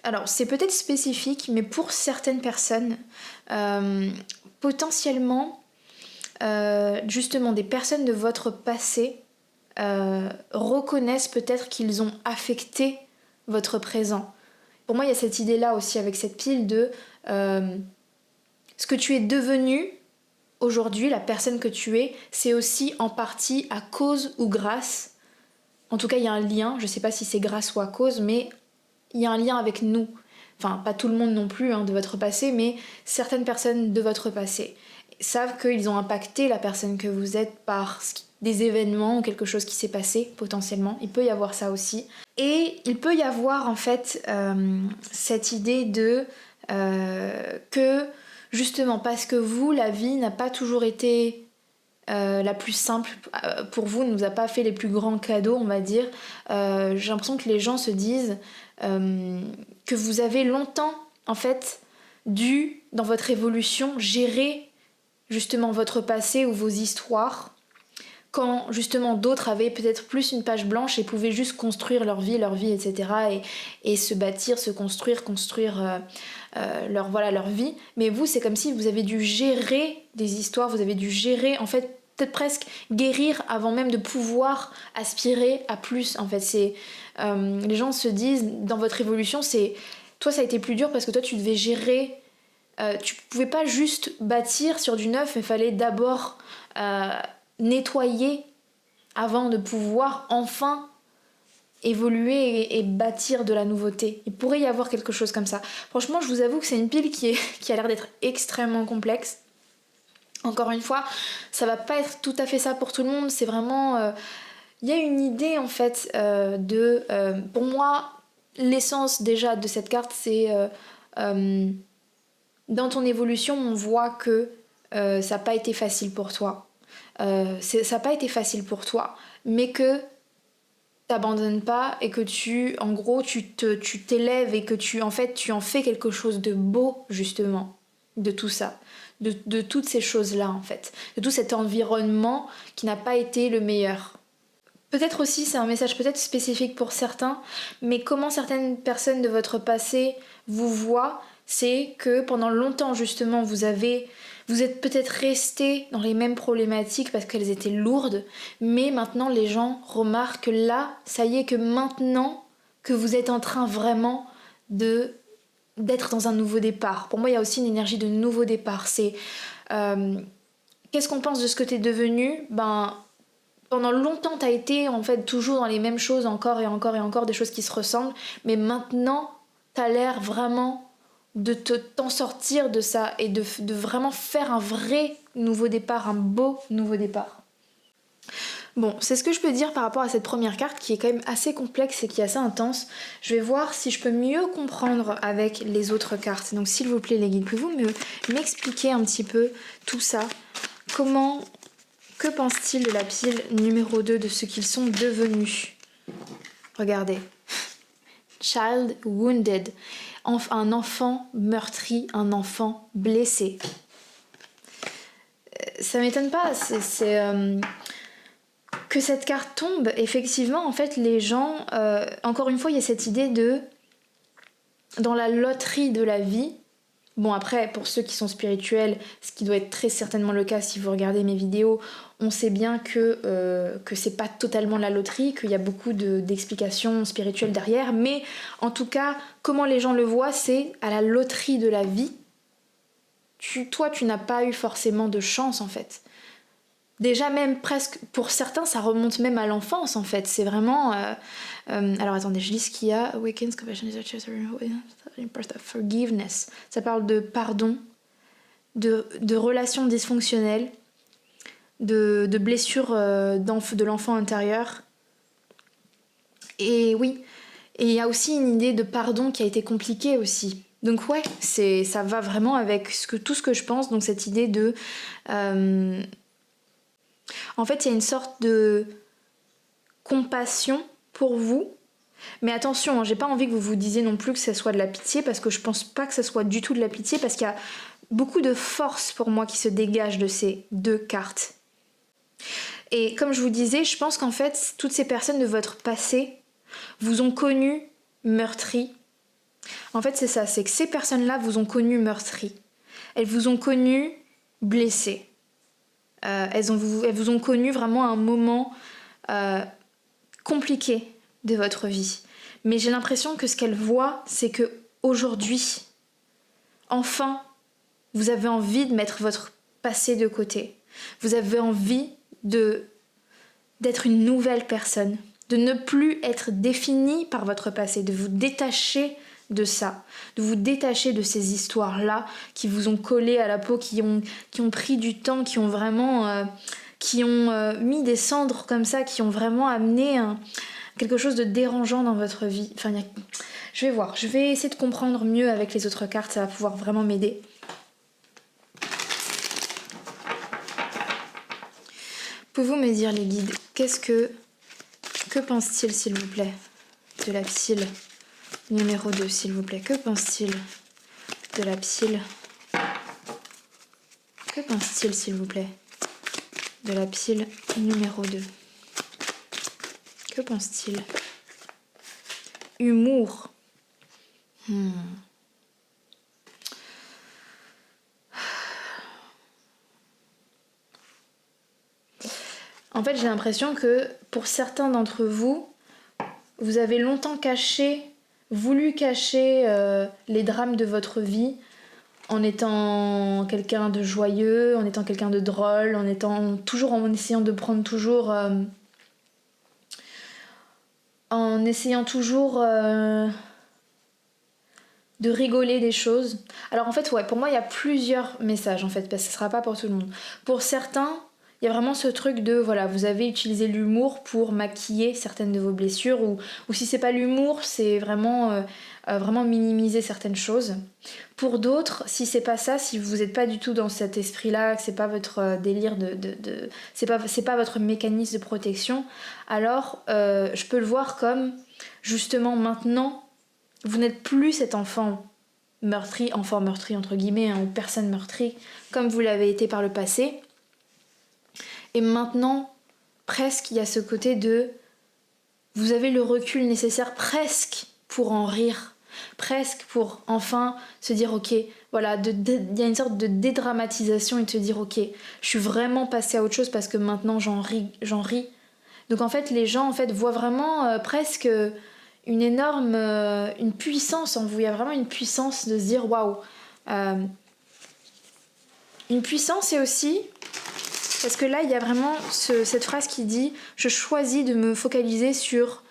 Alors c'est peut-être spécifique, mais pour certaines personnes, potentiellement, justement des personnes de votre passé reconnaissent peut-être qu'ils ont affecté votre présent. Pour moi, il y a cette idée-là aussi avec cette pile de ce que tu es devenu aujourd'hui, la personne que tu es, c'est aussi en partie à cause ou grâce. En tout cas, il y a un lien, je ne sais pas si c'est grâce ou à cause, mais il y a un lien avec nous. Enfin, pas tout le monde non plus de votre passé, mais certaines personnes de votre passé savent qu'ils ont impacté la personne que vous êtes par des événements ou quelque chose qui s'est passé potentiellement. Il peut y avoir ça aussi. Et il peut y avoir en fait cette idée de que justement parce que vous, la vie n'a pas toujours été la plus simple pour vous, ne nous a pas fait les plus grands cadeaux, on va dire. J'ai l'impression que les gens se disent que vous avez longtemps en fait dû dans votre évolution gérer justement votre passé ou vos histoires, quand justement d'autres avaient peut-être plus une page blanche et pouvaient juste construire leur vie, etc. et se bâtir, se construire leur vie. Mais vous, c'est comme si vous avez dû gérer des histoires, vous avez dû gérer, en fait, peut-être presque guérir avant même de pouvoir aspirer à plus. En fait, les gens se disent, dans votre évolution, toi, ça a été plus dur parce que toi, tu devais gérer. Tu pouvais pas juste bâtir sur du neuf, mais il fallait d'abord nettoyer avant de pouvoir enfin évoluer et bâtir de la nouveauté. Il pourrait y avoir quelque chose comme ça. Franchement, je vous avoue que c'est une pile qui a l'air d'être extrêmement complexe. Encore une fois, ça va pas être tout à fait ça pour tout le monde. C'est vraiment... Il y a une idée en fait pour moi, l'essence déjà de cette carte, c'est... dans ton évolution, on voit que ça n'a pas été facile pour toi. Ça n'a pas été facile pour toi, mais que t'abandonnes pas et que tu t'élèves et que tu en fais quelque chose de beau justement de tout ça, de toutes ces choses-là en fait, de tout cet environnement qui n'a pas été le meilleur. Peut-être aussi, c'est un message peut-être spécifique pour certains, mais comment certaines personnes de votre passé vous voient, c'est que pendant longtemps justement vous êtes peut-être resté dans les mêmes problématiques parce qu'elles étaient lourdes, mais maintenant les gens remarquent que là, ça y est, que maintenant que vous êtes en train vraiment d'être dans un nouveau départ. Pour moi, il y a aussi une énergie de nouveau départ. C'est qu'est-ce qu'on pense de ce que t'es devenu ? Pendant longtemps, t'as été en fait toujours dans les mêmes choses, encore et encore et encore, des choses qui se ressemblent, mais maintenant, t'as l'air vraiment de t'en sortir de ça et de vraiment faire un vrai nouveau départ, un beau nouveau départ. Bon, c'est ce que je peux dire par rapport à cette première carte qui est quand même assez complexe et qui est assez intense. Je vais voir si je peux mieux comprendre avec les autres cartes. Donc s'il vous plaît les guides, pouvez-vous m'expliquer un petit peu tout ça ? Que pense-t-il de la pile numéro 2, de ce qu'ils sont devenus ? Regardez. Child wounded. Un enfant meurtri, un enfant blessé. Ça m'étonne pas, que cette carte tombe. Effectivement, en fait, les gens... encore une fois, il y a cette idée dans la loterie de la vie. Bon, après, pour ceux qui sont spirituels, ce qui doit être très certainement le cas si vous regardez mes vidéos, on sait bien que c'est pas totalement la loterie, qu'il y a beaucoup d'explications spirituelles derrière, mais en tout cas, comment les gens le voient, c'est à la loterie de la vie. Toi, tu n'as pas eu forcément de chance, en fait. déjà même presque, pour certains, ça remonte même à l'enfance en fait. C'est vraiment... alors attendez, je lis ce qu'il y a. Awakens, compassion, forgiveness. Ça parle de pardon, de relations dysfonctionnelles, de blessures de l'enfant intérieur. Et oui, et il y a aussi une idée de pardon qui a été compliquée aussi. Donc ouais, ça va vraiment avec tout ce que je pense. Donc cette idée de... en fait, il y a une sorte de compassion pour vous. Mais attention, j'ai pas envie que vous vous disiez non plus que ça soit de la pitié, parce que je pense pas que ça soit du tout de la pitié, parce qu'il y a beaucoup de force pour moi qui se dégage de ces deux cartes. Et comme je vous disais, je pense qu'en fait, toutes ces personnes de votre passé vous ont connu meurtri. En fait, c'est ça, c'est que ces personnes-là vous ont connu meurtri. Elles vous ont connu blessé. Elles vous ont connu vraiment un moment compliqué de votre vie. Mais j'ai l'impression que ce qu'elles voient, c'est que aujourd'hui, enfin, vous avez envie de mettre votre passé de côté. Vous avez envie d'être une nouvelle personne, de ne plus être défini par votre passé, de vous détacher de ça, de vous détacher de ces histoires-là qui vous ont collé à la peau, qui ont pris du temps, qui ont vraiment mis des cendres comme ça, qui ont vraiment amené quelque chose de dérangeant dans votre vie. Enfin, je vais voir, je vais essayer de comprendre mieux avec les autres cartes, ça va pouvoir vraiment m'aider. Pouvez-vous me dire, les guides, que pense-t-il, s'il vous plaît, de la pile numéro 2, s'il vous plaît? Que pense-t-il de la pile? Que pense-t-il, s'il vous plaît, de la pile numéro 2? Que pense-t-il? Humour. En fait, j'ai l'impression que pour certains d'entre vous, vous avez longtemps voulu cacher les drames de votre vie en étant quelqu'un de joyeux, en étant quelqu'un de drôle, en essayant de prendre toujours... en essayant toujours de rigoler des choses. Alors en fait, ouais, pour moi, il y a plusieurs messages, en fait, parce que ce sera pas pour tout le monde. Pour certains, il y a vraiment ce truc de, voilà, vous avez utilisé l'humour pour maquiller certaines de vos blessures, ou si c'est pas l'humour, c'est vraiment minimiser certaines choses. Pour d'autres, si c'est pas ça, si vous n'êtes pas du tout dans cet esprit-là, que c'est pas votre délire c'est pas votre mécanisme de protection, alors je peux le voir comme, justement, maintenant, vous n'êtes plus cet enfant meurtri entre guillemets, ou personne meurtrie, comme vous l'avez été par le passé. Et maintenant, presque, il y a ce côté de... Vous avez le recul nécessaire presque pour en rire. Presque pour enfin se dire ok, voilà, il y a une sorte de dédramatisation et de se dire ok, je suis vraiment passée à autre chose parce que maintenant j'en ris. Donc en fait, les gens en fait voient vraiment presque une énorme... une puissance en vous. Il y a vraiment une puissance de se dire waouh. Une puissance, et aussi... Parce que là, il y a vraiment cette phrase qui dit « Je choisis de me focaliser sur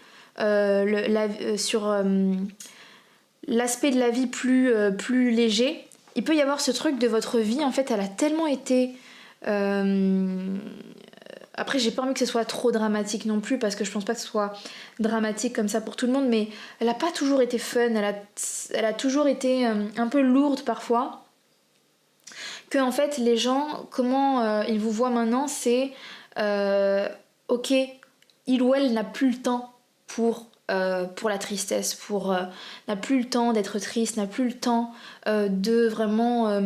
l'aspect de la vie plus léger. » Il peut y avoir ce truc de votre vie, en fait, elle a tellement été... Après, j'ai pas envie que ce soit trop dramatique non plus, parce que je pense pas que ce soit dramatique comme ça pour tout le monde, mais elle a pas toujours été fun, elle a toujours été un peu lourde parfois. Que en fait les gens, comment ils vous voient maintenant, c'est ok, il ou elle n'a plus le temps pour la tristesse, n'a plus le temps d'être triste, n'a plus le temps de vraiment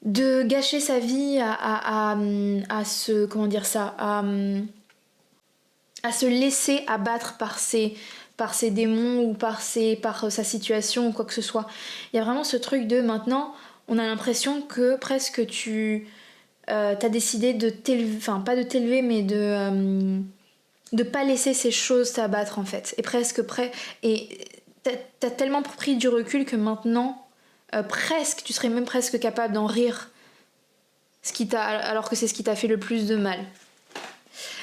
de gâcher sa vie à se, comment dire ça, à se laisser abattre par ses démons ou par sa situation ou quoi que ce soit. Il y a vraiment ce truc de maintenant, on a l'impression que presque t'as décidé de t'élever, enfin pas de t'élever, mais de pas laisser ces choses t'abattre en fait. Et et t'as tellement pris du recul que maintenant, tu serais même presque capable d'en rire alors que c'est ce qui t'a fait le plus de mal.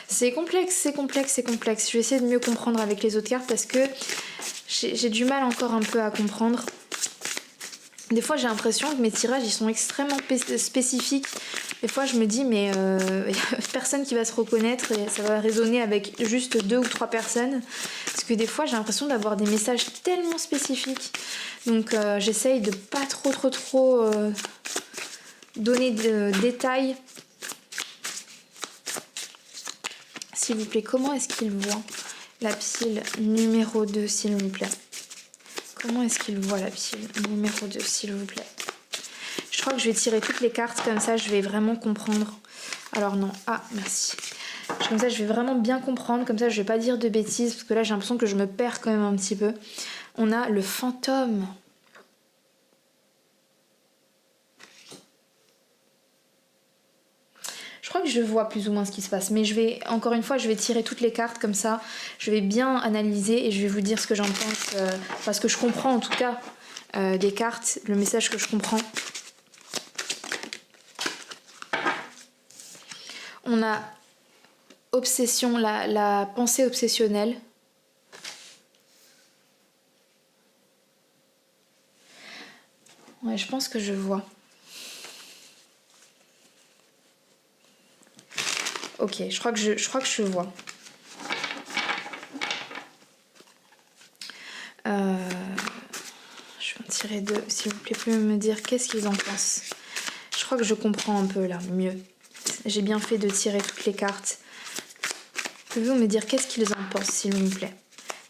C'est complexe, c'est complexe, c'est complexe. Je vais essayer de mieux comprendre avec les autres cartes parce que j'ai du mal encore un peu à comprendre. Des fois j'ai l'impression que mes tirages ils sont extrêmement spécifiques. Des fois je me dis mais y a personne qui va se reconnaître et ça va résonner avec juste 2 ou 3 personnes. Parce que des fois j'ai l'impression d'avoir des messages tellement spécifiques. Donc j'essaye de pas trop donner de détails. S'il vous plaît, comment est-ce qu'il voit la pile numéro 2 s'il vous plaît? Comment est-ce qu'il voit la pile numéro 2 s'il vous plaît? Je crois que je vais tirer toutes les cartes comme ça, je vais vraiment comprendre. Alors non, ah merci. Comme ça je vais vraiment bien comprendre, comme ça je vais pas dire de bêtises parce que là j'ai l'impression que je me perds quand même un petit peu. On a le fantôme. Je crois que je vois plus ou moins ce qui se passe, mais encore une fois, je vais tirer toutes les cartes comme ça, je vais bien analyser et je vais vous dire ce que j'en pense, parce que je comprends en tout cas des cartes, le message que je comprends. On a obsession, la pensée obsessionnelle. Ouais, je pense que je vois. Ok, je crois que je vois. Je vais en tirer 2. S'il vous plaît, pouvez me dire qu'est-ce qu'ils en pensent. Je crois que je comprends un peu là, mieux. J'ai bien fait de tirer toutes les cartes. Pouvez-vous me dire qu'est-ce qu'ils en pensent, s'il vous plaît?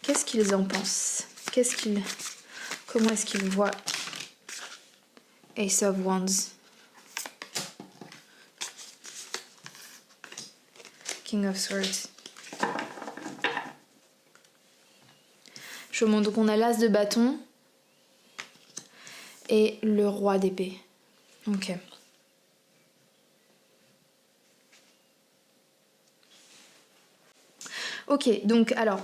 Qu'est-ce qu'ils en pensent? Comment est-ce qu'ils voient Ace of Wands? King of Swords. Je vous montre, donc on a l'as de bâton et le roi d'épée. Ok. Ok, donc alors,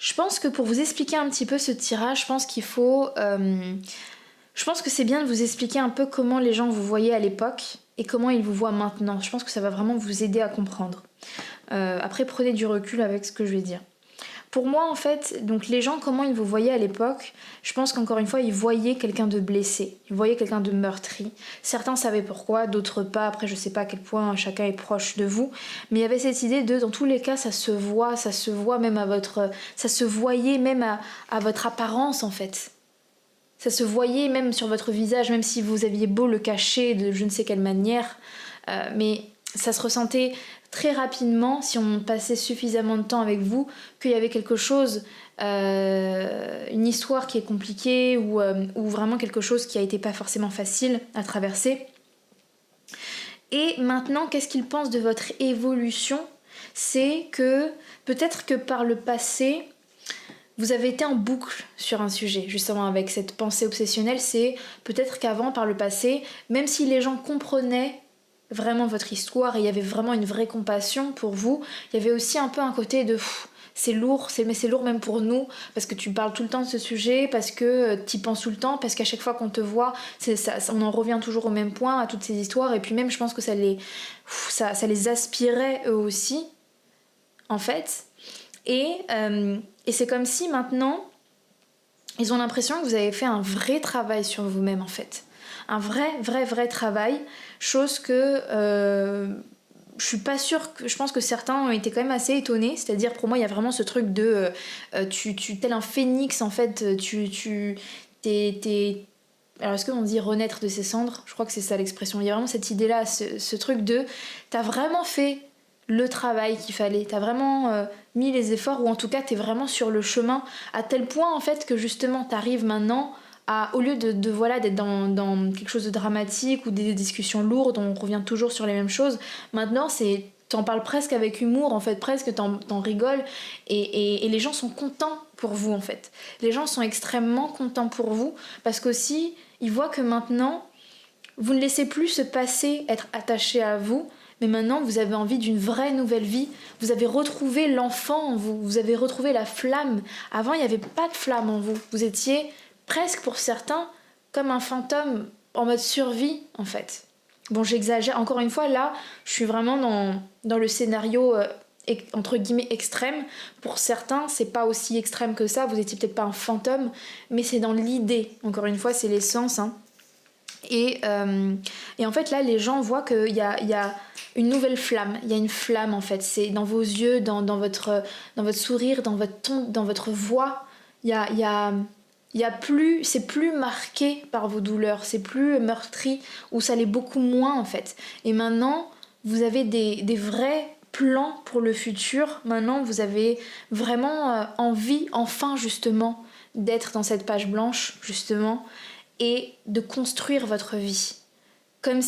je pense que pour vous expliquer un petit peu ce tirage, je pense qu'il faut... je pense que c'est bien de vous expliquer un peu comment les gens vous voyaient à l'époque et comment ils vous voient maintenant. Je pense que ça va vraiment vous aider à comprendre. Après, prenez du recul avec ce que je vais dire. Pour moi, en fait, donc les gens, comment ils vous voyaient à l'époque, je pense qu'encore une fois, ils voyaient quelqu'un de blessé, ils voyaient quelqu'un de meurtri. Certains savaient pourquoi, d'autres pas. Après, je sais pas à quel point chacun est proche de vous, mais il y avait cette idée de, dans tous les cas, ça se voit même à votre, ça se voyait même à votre apparence en fait. Ça se voyait même sur votre visage, même si vous aviez beau le cacher de je ne sais quelle manière, mais ça se ressentait très rapidement, si on passait suffisamment de temps avec vous, qu'il y avait quelque chose, une histoire qui est compliquée ou vraiment quelque chose qui a été pas forcément facile à traverser. Et maintenant, qu'est-ce qu'ils pensent de votre évolution? C'est que peut-être que par le passé, vous avez été en boucle sur un sujet, justement avec cette pensée obsessionnelle. C'est peut-être qu'avant, par le passé, même si les gens comprenaient vraiment votre histoire et il y avait vraiment une vraie compassion pour vous, il y avait aussi un peu un côté de c'est lourd, mais c'est lourd même pour nous parce que tu parles tout le temps de ce sujet, parce que tu y penses tout le temps, parce qu'à chaque fois qu'on te voit, on en revient toujours au même point, à toutes ces histoires, et puis même je pense que ça les aspirait eux aussi en fait, et c'est comme si maintenant ils ont l'impression que vous avez fait un vrai travail sur vous-même en fait, un vrai travail, chose que je suis pas sûre, je pense que certains ont été quand même assez étonnés, c'est-à-dire pour moi il y a vraiment ce truc de tu tel un phénix en fait, t'es alors est-ce qu'on dit renaître de ses cendres? Je crois que c'est ça l'expression. Il y a vraiment cette idée là, ce truc de t'as vraiment fait le travail qu'il fallait, t'as vraiment mis les efforts, ou en tout cas t'es vraiment sur le chemin, à tel point en fait que justement t'arrives maintenant au lieu de voilà, d'être dans quelque chose de dramatique ou des discussions lourdes, on revient toujours sur les mêmes choses, maintenant t'en parles presque avec humour en fait, presque t'en rigoles, et les gens sont contents pour vous en fait. Les gens sont extrêmement contents pour vous parce qu'aussi ils voient que maintenant vous ne laissez plus ce passé être attaché à vous, mais maintenant vous avez envie d'une vraie nouvelle vie. Vous avez retrouvé l'enfant en vous, vous avez retrouvé la flamme. Avant il n'y avait pas de flamme en vous, vous étiez presque pour certains comme un fantôme en mode survie en fait. Bon, j'exagère, encore une fois, là, je suis vraiment dans le scénario entre guillemets extrême. Pour certains, c'est pas aussi extrême que ça, vous étiez peut-être pas un fantôme, mais c'est dans l'idée, encore une fois, c'est l'essence, hein. Et en fait, là, les gens voient qu'il y a une nouvelle flamme. Il y a une flamme, en fait. C'est dans vos yeux, dans votre sourire, dans votre ton, dans votre voix. Il y a plus... C'est plus marqué par vos douleurs. C'est plus meurtri, ou ça l'est beaucoup moins, en fait. Et maintenant, vous avez des vrais plans pour le futur. Maintenant, vous avez vraiment envie, enfin, justement, d'être dans cette page blanche, justement, et de construire votre vie. Comme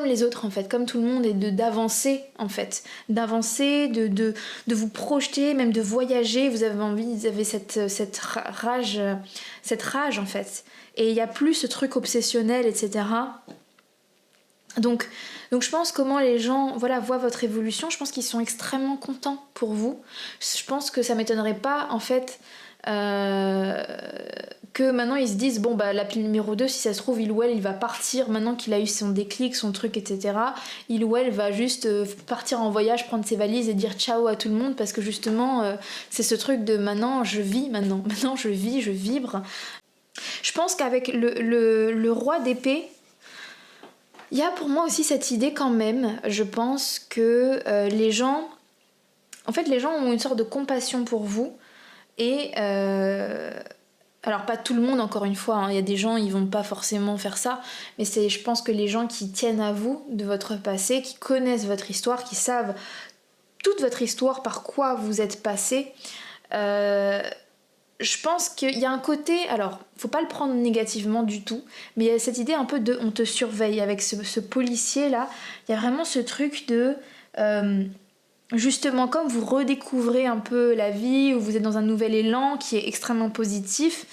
les autres en fait, comme tout le monde, et d'avancer en fait. D'avancer, de vous projeter, même de voyager, vous avez envie, vous avez cette rage en fait. Et il n'y a plus ce truc obsessionnel, etc. Donc je pense comment les gens voient votre évolution, je pense qu'ils sont extrêmement contents pour vous. Je pense que ça m'étonnerait pas en fait que maintenant ils se disent bon bah la pile numéro 2 si ça se trouve il ou elle il va partir maintenant qu'il a eu son déclic, son truc, etc. Il ou elle va juste partir en voyage, prendre ses valises et dire ciao à tout le monde parce que justement c'est ce truc de maintenant je vis, maintenant je vis, je vibre. Je pense qu'avec le roi d'épée, il y a pour moi aussi cette idée quand même, je pense que les gens ont une sorte de compassion pour vous et alors pas tout le monde encore une fois, hein. Il y a des gens ils vont pas forcément faire ça, mais je pense que les gens qui tiennent à vous de votre passé, qui connaissent votre histoire, qui savent toute votre histoire, par quoi vous êtes passé, je pense qu'il y a un côté, alors faut pas le prendre négativement du tout, mais il y a cette idée un peu de on te surveille avec ce policier là, il y a vraiment ce truc de justement comme vous redécouvrez un peu la vie, ou vous êtes dans un nouvel élan qui est extrêmement positif,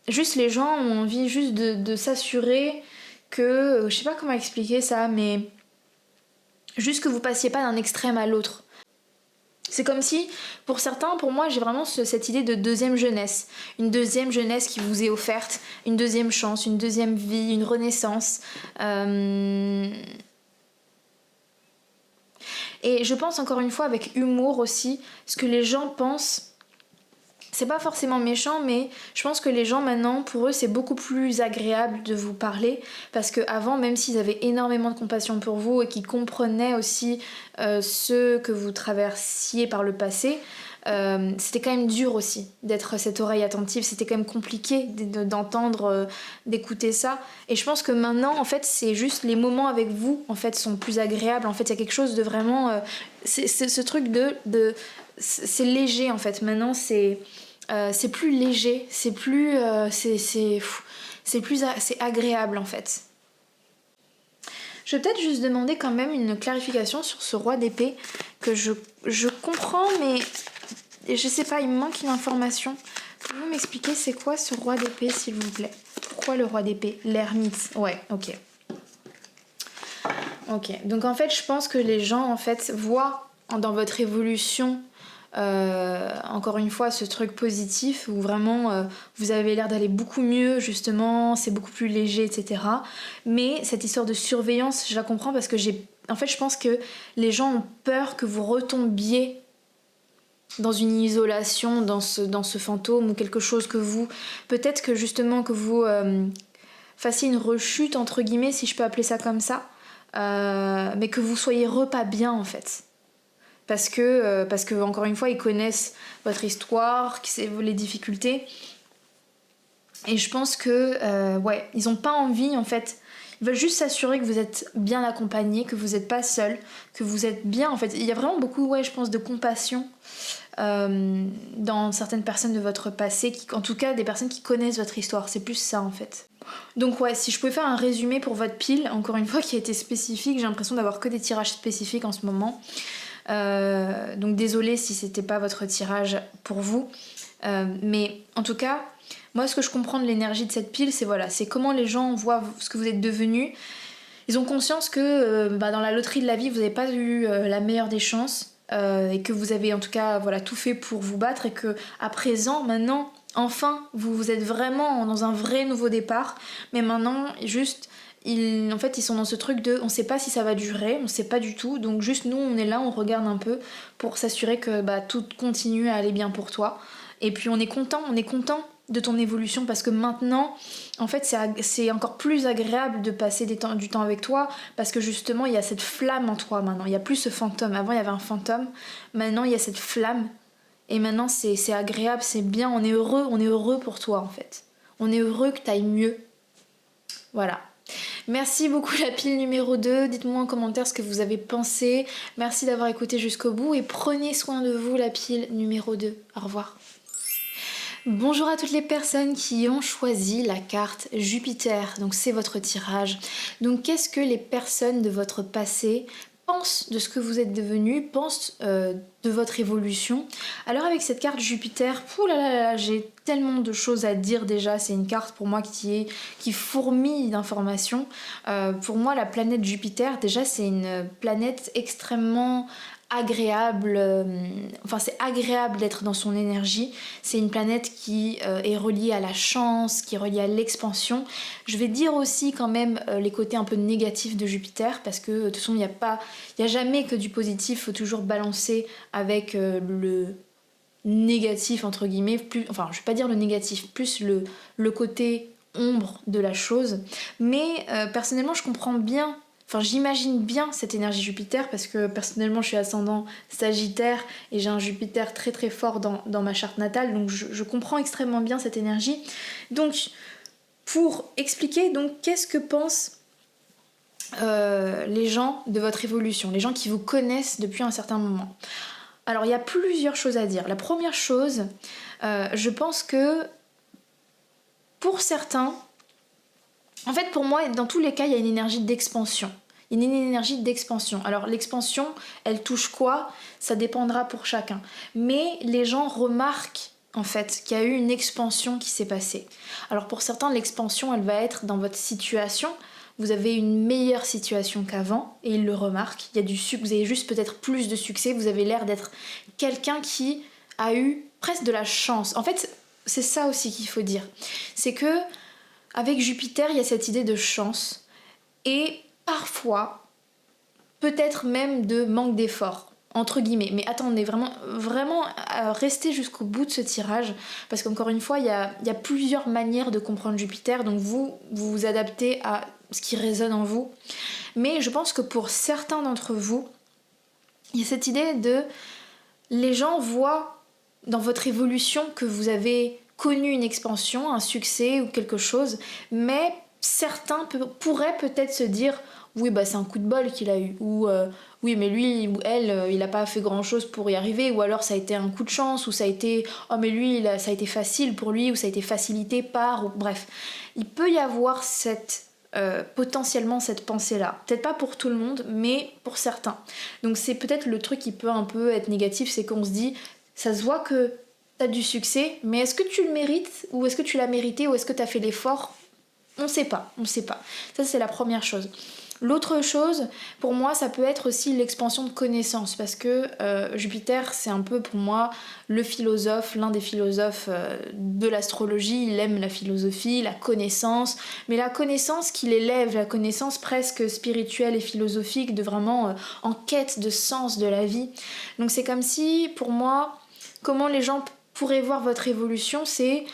juste les gens ont envie juste de s'assurer que, je sais pas comment expliquer ça, mais juste que vous passiez pas d'un extrême à l'autre. C'est comme si, pour certains, pour moi, j'ai vraiment cette idée de deuxième jeunesse. Une deuxième jeunesse qui vous est offerte, une deuxième chance, une deuxième vie, une renaissance. Et je pense encore une fois avec humour aussi, ce que les gens pensent, c'est pas forcément méchant, mais je pense que les gens maintenant, pour eux, c'est beaucoup plus agréable de vous parler, parce qu'avant, même s'ils avaient énormément de compassion pour vous et qu'ils comprenaient aussi ce que vous traversiez par le passé, c'était quand même dur aussi d'être cette oreille attentive, c'était quand même compliqué d'entendre, d'écouter ça. Et je pense que maintenant, en fait, c'est juste les moments avec vous, en fait, sont plus agréables. En fait, il y a quelque chose de vraiment... c'est ce truc c'est léger, en fait. Maintenant, c'est plus léger, c'est agréable, en fait. Je vais peut-être juste demander quand même une clarification sur ce roi d'épée, que je comprends, mais je sais pas, il me manque une information. Pouvez-vous m'expliquer c'est quoi ce roi d'épée, s'il vous plaît? Pourquoi le roi d'épée? L'ermite. Ouais, ok. Ok, donc en fait, je pense que les gens, en fait, voient dans votre évolution, encore une fois, ce truc positif où vraiment vous avez l'air d'aller beaucoup mieux, justement, c'est beaucoup plus léger, etc. Mais cette histoire de surveillance, je la comprends parce que en fait, je pense que les gens ont peur que vous retombiez dans une isolation, dans ce fantôme ou quelque chose que vous... Peut-être que justement que vous fassiez une rechute, entre guillemets, si je peux appeler ça comme ça, mais que vous soyez pas bien, en fait. Parce que encore une fois, ils connaissent votre histoire, les difficultés. Et je pense que, ouais, ils ont pas envie, en fait. Ils veulent juste s'assurer que vous êtes bien accompagné, que vous n'êtes pas seul, que vous êtes bien, en fait. Il y a vraiment beaucoup, ouais, je pense, de compassion dans certaines personnes de votre passé, en tout cas des personnes qui connaissent votre histoire. C'est plus ça, en fait. Donc ouais, si je pouvais faire un résumé pour votre pile, encore une fois, qui a été spécifique, j'ai l'impression d'avoir que des tirages spécifiques en ce moment. Donc désolée si c'était pas votre tirage pour vous. Mais en tout cas, moi ce que je comprends de l'énergie de cette pile, c'est comment les gens voient ce que vous êtes devenu. Ils ont conscience que dans la loterie de la vie, vous n'avez pas eu la meilleure des chances, et que vous avez en tout cas tout fait pour vous battre, et que à présent, maintenant, enfin, vous êtes vraiment dans un vrai nouveau départ. Mais maintenant, juste en fait, ils sont dans ce truc de on sait pas si ça va durer, on sait pas du tout. Donc juste nous, on est là, on regarde un peu pour s'assurer que tout continue à aller bien pour toi. Et puis on est content de ton évolution parce que maintenant, en fait, c'est encore plus agréable de passer du temps avec toi parce que justement, il y a cette flamme en toi maintenant. Il y a plus ce fantôme. Avant, il y avait un fantôme. Maintenant, il y a cette flamme. Et maintenant, c'est agréable, c'est bien. On est heureux pour toi en fait. On est heureux que t'ailles mieux. Voilà. Merci beaucoup la pile numéro 2, dites-moi en commentaire ce que vous avez pensé, merci d'avoir écouté jusqu'au bout et prenez soin de vous la pile numéro 2, au revoir. Bonjour à toutes les personnes qui ont choisi la carte Jupiter, donc c'est votre tirage. Donc qu'est-ce que les personnes de votre passé pensent de ce que vous êtes devenu, pensent de votre évolution. Alors avec cette carte Jupiter, j'ai tellement de choses à dire déjà, c'est une carte pour moi qui fourmille d'informations. Pour moi la planète Jupiter, déjà c'est une planète extrêmement agréable, c'est agréable d'être dans son énergie. C'est une planète qui est reliée à la chance, qui est reliée à l'expansion. Je vais dire aussi quand même les côtés un peu négatifs de Jupiter parce que de toute façon il n'y a jamais que du positif, il faut toujours balancer avec le négatif entre guillemets, je vais pas dire le négatif, plus le côté ombre de la chose. Mais personnellement je comprends bien. J'imagine bien cette énergie Jupiter parce que personnellement je suis ascendant Sagittaire et j'ai un Jupiter très très fort dans ma charte natale, donc je comprends extrêmement bien cette énergie. Donc pour expliquer, donc qu'est-ce que pensent les gens de votre évolution, les gens qui vous connaissent depuis un certain moment. Alors il y a plusieurs choses à dire. La première chose, je pense que pour certains, en fait, pour moi, dans tous les cas, il y a une énergie d'expansion. Il y a une énergie d'expansion. Alors, l'expansion, elle touche quoi? Ça dépendra pour chacun. Mais les gens remarquent, en fait, qu'il y a eu une expansion qui s'est passée. Alors, pour certains, l'expansion, elle va être dans votre situation. Vous avez une meilleure situation qu'avant, et ils le remarquent. Il y a vous avez juste peut-être plus de succès. Vous avez l'air d'être quelqu'un qui a eu presque de la chance. En fait, c'est ça aussi qu'il faut dire. C'est que avec Jupiter, il y a cette idée de chance et parfois, peut-être même de manque d'effort, entre guillemets. Mais attendez, vraiment restez jusqu'au bout de ce tirage parce qu'encore une fois, il y a plusieurs manières de comprendre Jupiter, donc vous adaptez à ce qui résonne en vous. Mais je pense que pour certains d'entre vous, il y a cette idée de les gens voient dans votre évolution que vous avez connu une expansion, un succès ou quelque chose, mais certains pourraient peut-être se dire oui c'est un coup de bol qu'il a eu, ou oui mais lui ou elle il a pas fait grand chose pour y arriver, ou alors ça a été un coup de chance, ou ça a été oh mais lui ça a été facile pour lui, ou ça a été facilité par, ou bref, il peut y avoir potentiellement cette pensée là, peut-être pas pour tout le monde mais pour certains. Donc c'est peut-être le truc qui peut un peu être négatif, c'est qu'on se dit ça se voit que t'as du succès, mais est-ce que tu le mérites, ou est-ce que tu l'as mérité, ou est-ce que t'as fait l'effort? On sait pas. Ça c'est la première chose. L'autre chose, pour moi, ça peut être aussi l'expansion de connaissances, parce que Jupiter, c'est un peu pour moi le philosophe, l'un des philosophes de l'astrologie. Il aime la philosophie, la connaissance, mais la connaissance qui l'élève, la connaissance presque spirituelle et philosophique, de vraiment en quête de sens de la vie. Donc c'est comme si, pour moi, comment les gens pourraient voir votre évolution, c'est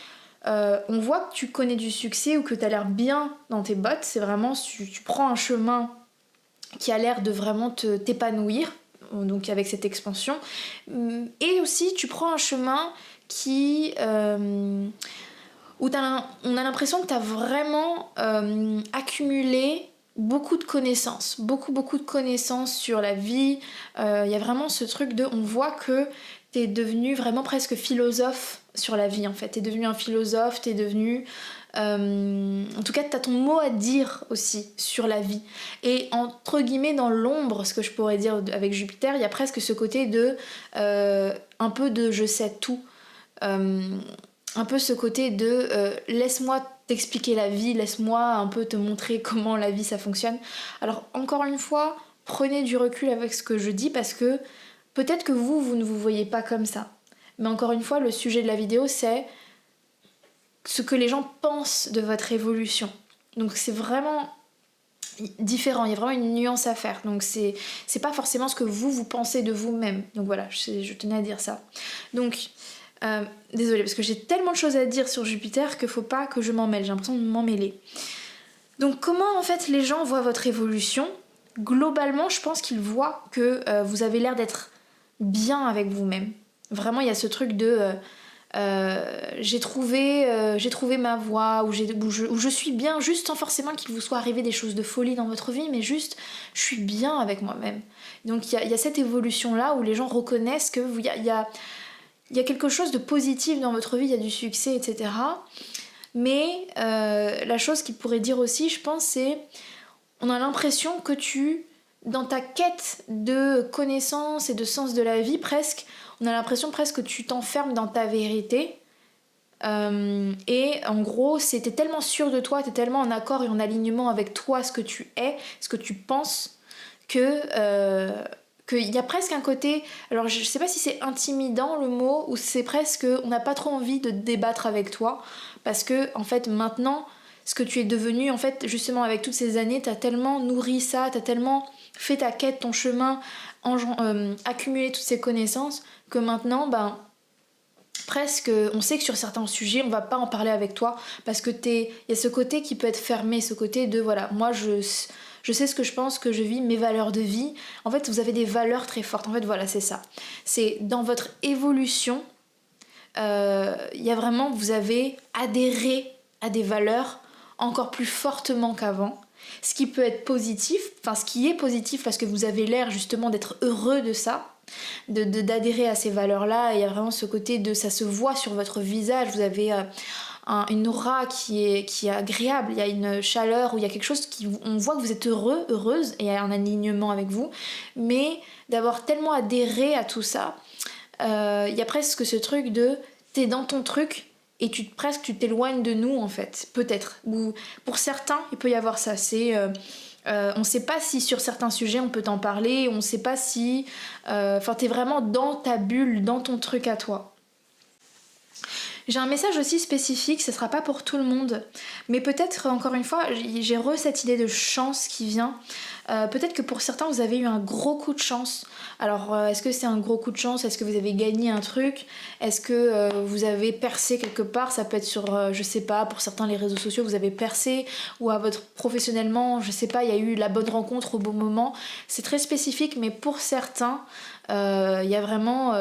on voit que tu connais du succès ou que tu as l'air bien dans tes bottes. C'est vraiment, tu prends un chemin qui a l'air de vraiment t'épanouir, donc avec cette expansion. Et aussi, tu prends un chemin où on a l'impression que tu as vraiment accumulé beaucoup de connaissances, beaucoup de connaissances sur la vie. Il y a vraiment ce truc on voit que t'es devenu vraiment presque philosophe sur la vie en fait. T'es devenu un philosophe, t'es devenu... en tout cas, t'as ton mot à dire aussi sur la vie. Et entre guillemets, dans l'ombre, ce que je pourrais dire avec Jupiter, il y a presque ce côté de... un peu de je sais tout. Un peu ce côté de laisse-moi t'expliquer la vie, laisse-moi un peu te montrer comment la vie ça fonctionne. Alors encore une fois, prenez du recul avec ce que je dis parce que peut-être que vous ne vous voyez pas comme ça. Mais encore une fois, le sujet de la vidéo, c'est ce que les gens pensent de votre évolution. Donc c'est vraiment différent, il y a vraiment une nuance à faire. Donc c'est pas forcément ce que vous pensez de vous-même. Donc voilà, je tenais à dire ça. Donc désolée, parce que j'ai tellement de choses à dire sur Jupiter qu'il faut pas que je m'en mêle, j'ai l'impression de m'en mêler. Donc comment en fait les gens voient votre évolution? Globalement, je pense qu'ils voient que vous avez l'air d'être bien avec vous-même. Vraiment, il y a ce truc de j'ai trouvé ma voie, ou je suis bien, juste sans forcément qu'il vous soit arrivé des choses de folie dans votre vie, mais juste je suis bien avec moi-même. Donc il y a cette évolution-là où les gens reconnaissent qu'il y a quelque chose de positif dans votre vie, il y a du succès, etc. Mais la chose qu'il pourrait dire aussi, je pense, c'est on a l'impression que dans ta quête de connaissance et de sens de la vie, presque, on a l'impression presque que tu t'enfermes dans ta vérité. Et en gros, t'es tellement sûr de toi, t'es tellement en accord et en alignement avec toi, ce que tu es, ce que tu penses, qu'il y a presque un côté, alors je sais pas si c'est intimidant le mot, ou c'est presque, on n'a pas trop envie de débattre avec toi, parce que en fait maintenant, ce que tu es devenu, en fait justement avec toutes ces années, t'as tellement nourri ça, t'as tellement fait ta quête, ton chemin, accumulé toutes ces connaissances, que maintenant, presque, on sait que sur certains sujets, on va pas en parler avec toi, parce que il y a ce côté qui peut être fermé, ce côté de voilà, moi je sais ce que je pense, que je vis, mes valeurs de vie. En fait, vous avez des valeurs très fortes. En fait, voilà, c'est ça. C'est dans votre évolution, il y a vraiment, vous avez adhéré à des valeurs encore plus fortement qu'avant. Ce qui peut être positif, enfin ce qui est positif parce que vous avez l'air justement d'être heureux de ça, d'adhérer à ces valeurs-là. Il y a vraiment ce côté de ça se voit sur votre visage. Vous avez une aura qui est agréable, il y a une chaleur, où il y a quelque chose on voit que vous êtes heureux, heureuse, et il y a un alignement avec vous, mais d'avoir tellement adhéré à tout ça, il y a presque ce truc de t'es dans ton truc et presque tu t'éloignes de nous en fait, peut-être. Ou pour certains, il peut y avoir ça, c'est on sait pas si sur certains sujets on peut t'en parler, on sait pas si t'es vraiment dans ta bulle, dans ton truc à toi. J'ai un message aussi spécifique, ce sera pas pour tout le monde, mais peut-être encore une fois, j'ai cette idée de chance qui vient. Peut-être que pour certains vous avez eu un gros coup de chance. Alors est-ce que c'est un gros coup de chance? Est-ce que vous avez gagné un truc? Est-ce que vous avez percé quelque part? Ça peut être sur, je sais pas, pour certains les réseaux sociaux vous avez percé, ou professionnellement, je sais pas, il y a eu la bonne rencontre au bon moment. C'est très spécifique, mais pour certains, il y a vraiment...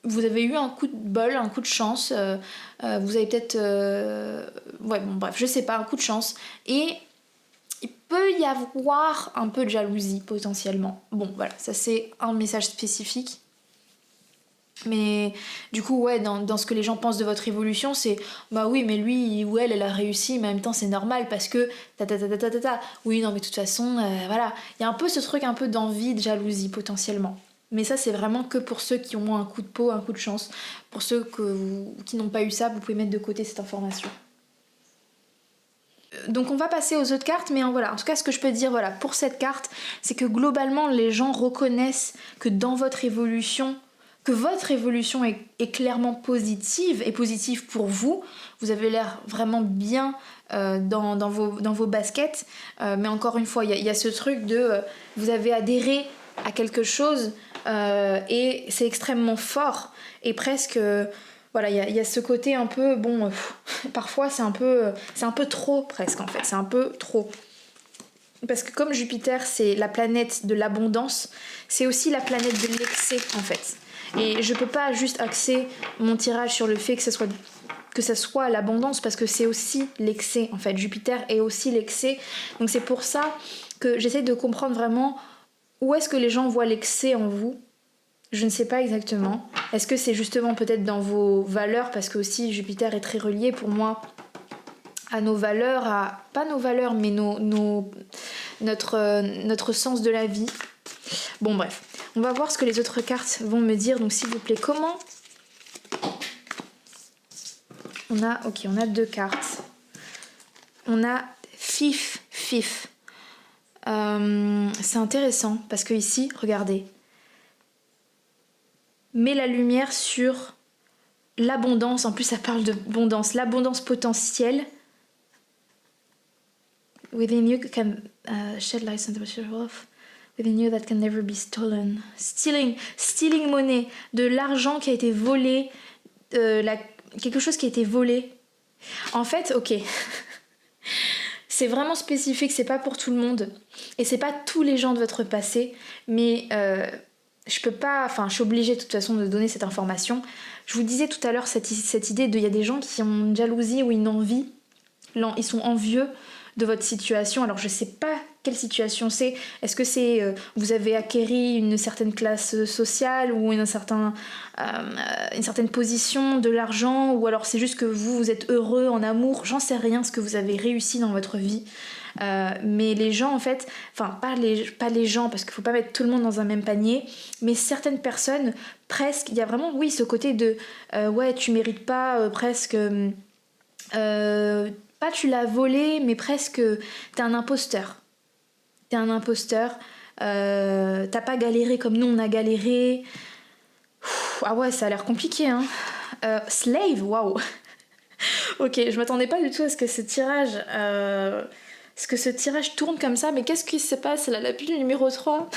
vous avez eu un coup de bol, un coup de chance, vous avez peut-être... ouais, bon bref, je sais pas, un coup de chance. Et il peut y avoir un peu de jalousie potentiellement. Bon voilà, ça c'est un message spécifique. Mais du coup, ouais, dans ce que les gens pensent de votre évolution, c'est bah oui, mais lui ou elle a réussi, mais en même temps c'est normal parce que ta. Oui, non, mais de toute façon, voilà. Il y a un peu ce truc un peu d'envie, de jalousie potentiellement. Mais ça, c'est vraiment que pour ceux qui ont un coup de peau, un coup de chance. Pour ceux qui n'ont pas eu ça, vous pouvez mettre de côté cette information. Donc on va passer aux autres cartes, mais voilà, en tout cas ce que je peux dire voilà, pour cette carte, c'est que globalement les gens reconnaissent que dans votre évolution, que votre évolution est clairement positive, et positive pour vous. Vous avez l'air vraiment bien dans vos baskets, mais encore une fois, il y a ce truc de vous avez adhéré à quelque chose et c'est extrêmement fort, et presque... voilà, il y a ce côté un peu, bon, parfois c'est un peu trop presque en fait, c'est un peu trop. Parce que comme Jupiter c'est la planète de l'abondance, c'est aussi la planète de l'excès en fait. Et je peux pas juste axer mon tirage sur le fait que ça soit l'abondance, parce que c'est aussi l'excès en fait. Jupiter est aussi l'excès. Donc c'est pour ça que j'essaie de comprendre vraiment où est-ce que les gens voient l'excès en vous. Je ne sais pas exactement. Est-ce que c'est justement peut-être dans vos valeurs, parce que aussi Jupiter est très relié pour moi à nos valeurs, pas nos valeurs, mais notre sens de la vie. Bon bref, on va voir ce que les autres cartes vont me dire. Donc s'il vous plaît, comment... On a 2 cartes. On a Fif. C'est intéressant parce que ici, regardez, met la lumière sur l'abondance. En plus ça parle d'abondance, l'abondance potentielle, within you can shed light on the truth within you that can never be stolen. Stealing money, de l'argent qui a été volé, quelque chose qui a été volé. En fait, ok, c'est vraiment spécifique, c'est pas pour tout le monde et c'est pas tous les gens de votre passé, mais je peux pas, enfin je suis obligée de toute façon de donner cette information. Je vous disais tout à l'heure cette idée de, il y a des gens qui ont une jalousie ou une envie, ils sont envieux de votre situation. Alors je sais pas quelle situation c'est. Est-ce que c'est vous avez acquéri une certaine classe sociale ou une certaine position, de l'argent, ou alors c'est juste que vous êtes heureux en amour. J'en sais rien, ce que vous avez réussi dans votre vie. Mais les gens en fait, enfin pas les gens parce qu'il faut pas mettre tout le monde dans un même panier, mais certaines personnes presque, il y a vraiment oui ce côté de ouais tu mérites pas presque pas tu l'as volé mais presque t'es un imposteur. T'as pas galéré comme nous on a galéré. Ah ouais ça a l'air compliqué hein. Slave, waouh. Ok, je m'attendais pas du tout à ce que ce tirage tourne comme ça, mais qu'est-ce qui se passe là, la pile numéro 3.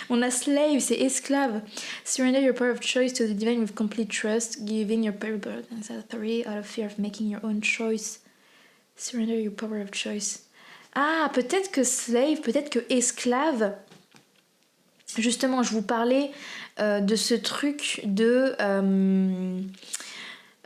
On a slave, c'est esclave. Surrender your power of choice to the divine with complete trust, giving your power and authority out of fear of making your own choice. Surrender your power of choice. Ah, peut-être que slave, peut-être que esclave. Justement, je vous parlais de ce truc de...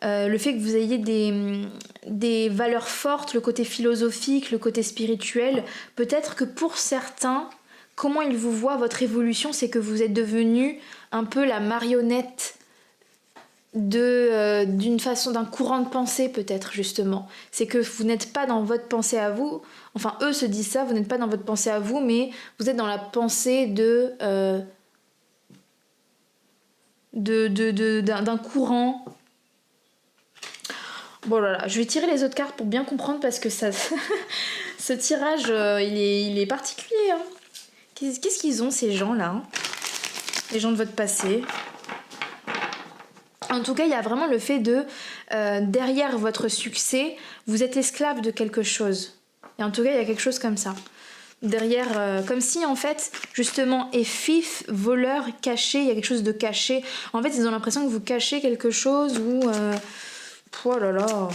le fait que vous ayez des valeurs fortes, le côté philosophique, le côté spirituel. Peut-être que pour certains, comment ils vous voient, votre évolution, c'est que vous êtes devenu un peu la marionnette d'une façon, d'un courant de pensée peut-être justement. C'est que vous n'êtes pas dans votre pensée à vous, enfin eux se disent ça, vous n'êtes pas dans votre pensée à vous, mais vous êtes dans la pensée d'un courant. Bon là là, je vais tirer les autres cartes pour bien comprendre parce que ça, ce tirage il est particulier. Hein. Qu'est-ce qu'ils ont ces gens là hein, les gens de votre passé. En tout cas, il y a vraiment le fait de derrière votre succès, vous êtes esclave de quelque chose. Et en tout cas, il y a quelque chose comme ça. Derrière, comme si en fait, justement, fif, voleur, caché, il y a quelque chose de caché. En fait, ils ont l'impression que vous cachez quelque chose ou... oh là là.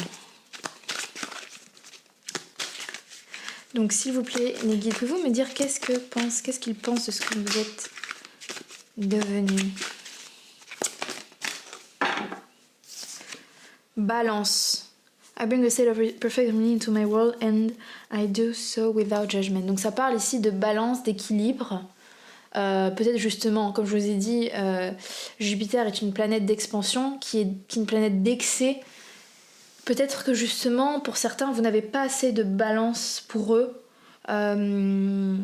Donc, s'il vous plaît, les guides, pouvez-vous me dire qu'est-ce qu'ils pensent de ce que vous êtes devenu? Balance. I bring the state of perfect harmony into my world and I do so without judgment. Donc ça parle ici de balance, d'équilibre. Peut-être justement, comme je vous ai dit, Jupiter est une planète d'expansion, qui est une planète d'excès. Peut-être que justement, pour certains, vous n'avez pas assez de balance pour eux. Il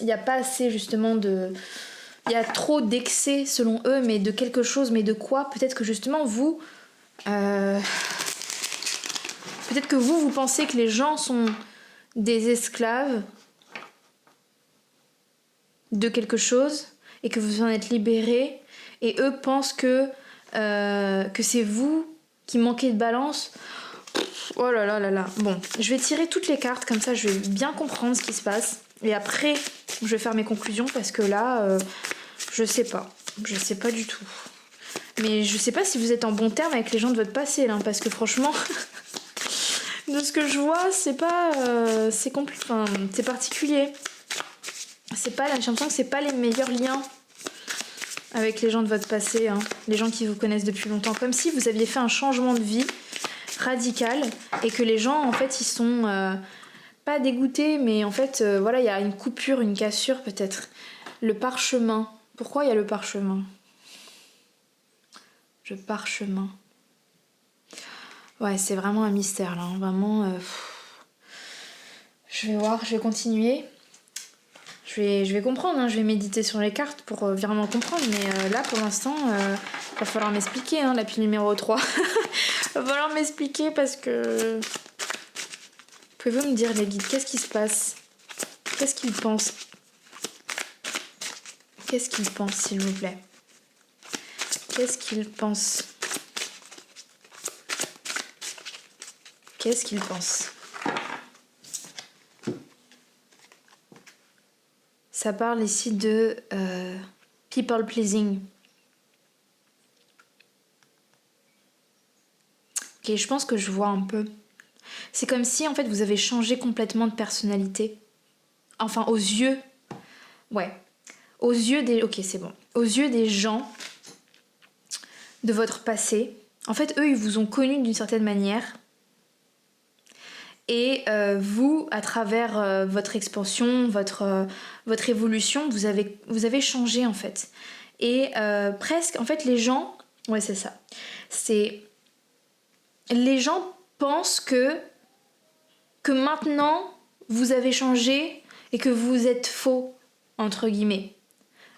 n'y a pas assez justement de... Il y a trop d'excès selon eux, mais de quelque chose, mais de quoi? Peut-être que justement, vous... peut-être que vous pensez que les gens sont des esclaves de quelque chose et que vous en êtes libérés, et eux pensent que c'est vous qui manquez de balance. Oh là là là là. Bon, je vais tirer toutes les cartes comme ça, je vais bien comprendre ce qui se passe et après je vais faire mes conclusions parce que là je sais pas du tout. Mais je sais pas si vous êtes en bon terme avec les gens de votre passé là, parce que franchement de ce que je vois c'est pas c'est compliqué, enfin, c'est particulier. C'est pas là, j'ai l'impression que c'est pas les meilleurs liens avec les gens de votre passé, hein, les gens qui vous connaissent depuis longtemps, comme si vous aviez fait un changement de vie radical et que les gens en fait ils sont pas dégoûtés, mais en fait voilà, il y a une coupure, une cassure peut-être. Le parchemin. Pourquoi il y a le parchemin? Le parchemin. Ouais, c'est vraiment un mystère là, hein, vraiment. Je vais voir, je vais continuer. Je vais comprendre, hein, je vais méditer sur les cartes pour vraiment comprendre, mais là pour l'instant, va falloir m'expliquer, hein, la pile numéro 3. Va falloir m'expliquer parce que... Pouvez-vous me dire les guides, qu'est-ce qui se passe? Qu'est-ce qu'ils pensent? Qu'est-ce qu'ils pensent s'il vous plaît? Qu'est-ce qu'ils pensent? Qu'est-ce qu'ils pensent? Ça parle ici de people pleasing. Ok, je pense que je vois un peu. C'est comme si en fait vous avez changé complètement de personnalité. Enfin aux yeux. Ouais. Aux yeux des. Ok, c'est bon. Aux yeux des gens de votre passé. En fait, eux, ils vous ont connu d'une certaine manière. Et vous, à travers votre expansion, votre évolution, vous avez changé en fait. Et presque, en fait, les gens... Ouais, c'est ça. Les gens pensent que maintenant, vous avez changé et que vous êtes faux, entre guillemets.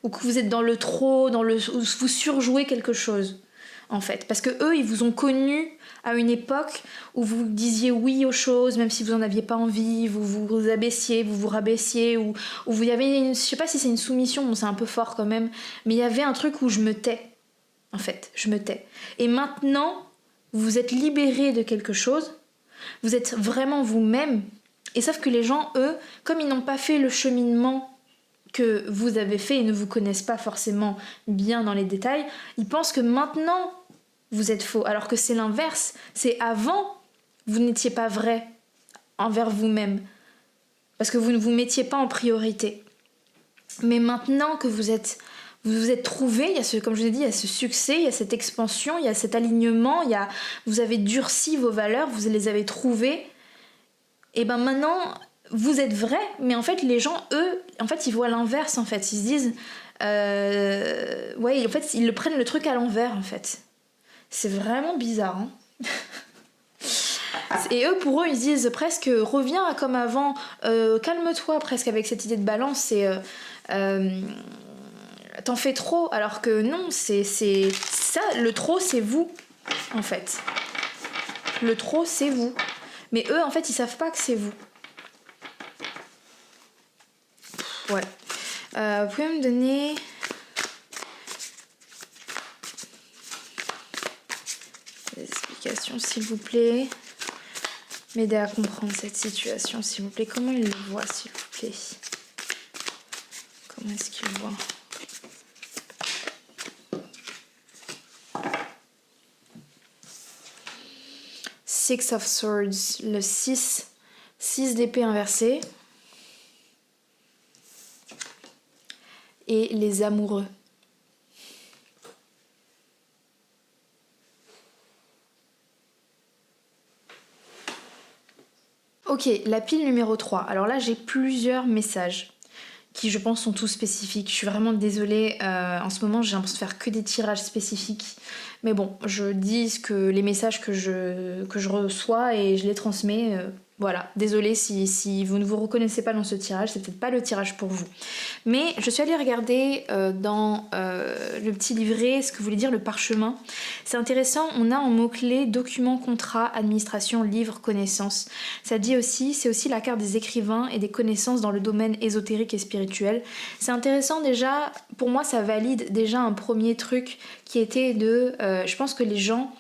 Ou que vous êtes dans le trop, vous surjouez quelque chose, en fait. Parce que eux, ils vous ont connu à une époque où vous disiez oui aux choses, même si vous n'en aviez pas envie, vous vous abaissiez, vous vous rabaissiez, ou vous y avait je sais pas si c'est une soumission, bon, c'est un peu fort quand même, mais il y avait un truc où je me tais, en fait, je me tais. Et maintenant, vous êtes libéré de quelque chose, vous êtes vraiment vous-même, et sauf que les gens, eux, comme ils n'ont pas fait le cheminement que vous avez fait et ne vous connaissent pas forcément bien dans les détails, ils pensent que maintenant vous êtes faux, alors que c'est l'inverse. C'est avant, vous n'étiez pas vrai envers vous-même, parce que vous ne vous mettiez pas en priorité. Mais maintenant que vous vous êtes trouvé, il y a ce, comme je vous ai dit, il y a ce succès, il y a cette expansion, il y a cet alignement, vous avez durci vos valeurs, vous les avez trouvées, et ben maintenant vous êtes vrai, mais en fait les gens, eux, en fait ils voient l'inverse en fait, ils se disent ouais, en fait ils prennent le truc à l'envers en fait. C'est vraiment bizarre, hein. Et eux, pour eux, ils disent presque reviens comme avant, calme-toi presque avec cette idée de balance, et t'en fais trop, alors que non, c'est ça, le trop c'est vous en fait. Le trop c'est vous. Mais eux, en fait, ils savent pas que c'est vous. Ouais. Vous pouvez me donner... des explications, s'il vous plaît. M'aider à comprendre cette situation, s'il vous plaît. Comment il le voit, s'il vous plaît? Comment est-ce qu'il le voit? Six of Swords, le 6 d'épée inversée. Et les amoureux. Ok, la pile numéro 3. Alors là, j'ai plusieurs messages qui, je pense, sont tous spécifiques. Je suis vraiment désolée. En ce moment, j'ai l'impression de faire que des tirages spécifiques. Mais bon, je dis les messages que je reçois et je les transmets. Voilà, désolée si vous ne vous reconnaissez pas dans ce tirage, c'est peut-être pas le tirage pour vous. Mais je suis allée regarder dans le petit livret ce que voulait dire le parchemin. C'est intéressant, on a en mot-clé document, contrat, administration, livre, connaissance. Ça dit aussi, c'est aussi la carte des écrivains et des connaissances dans le domaine ésotérique et spirituel. C'est intéressant déjà, pour moi ça valide déjà un premier truc qui était je pense que les gens...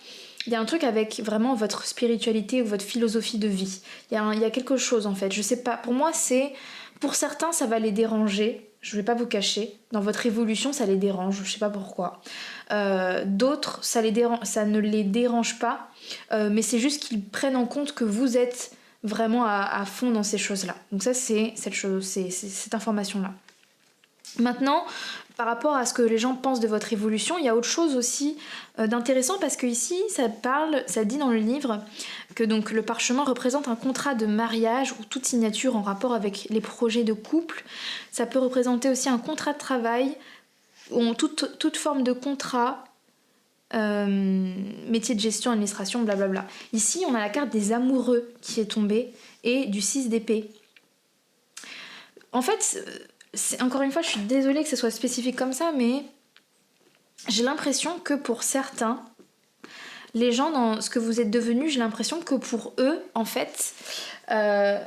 Il y a un truc avec vraiment votre spiritualité ou votre philosophie de vie. Il y a quelque chose en fait. Je sais pas. Pour moi, pour certains, ça va les déranger. Je vais pas vous cacher. Dans votre évolution, ça les dérange. Je sais pas pourquoi. D'autres, ça ne les dérange pas. Mais c'est juste qu'ils prennent en compte que vous êtes vraiment à fond dans ces choses-là. Donc ça, c'est cette information-là. Maintenant, par rapport à ce que les gens pensent de votre évolution, il y a autre chose aussi d'intéressant, parce que ici, ça dit dans le livre que donc le parchemin représente un contrat de mariage ou toute signature en rapport avec les projets de couple. Ça peut représenter aussi un contrat de travail ou toute forme de contrat, métier de gestion, administration, blablabla. Ici, on a la carte des amoureux qui est tombée et du 6 d'épée. En fait... encore une fois, je suis désolée que ce soit spécifique comme ça, mais j'ai l'impression que pour certains, les gens dans ce que vous êtes devenus, j'ai l'impression que pour eux, en fait, il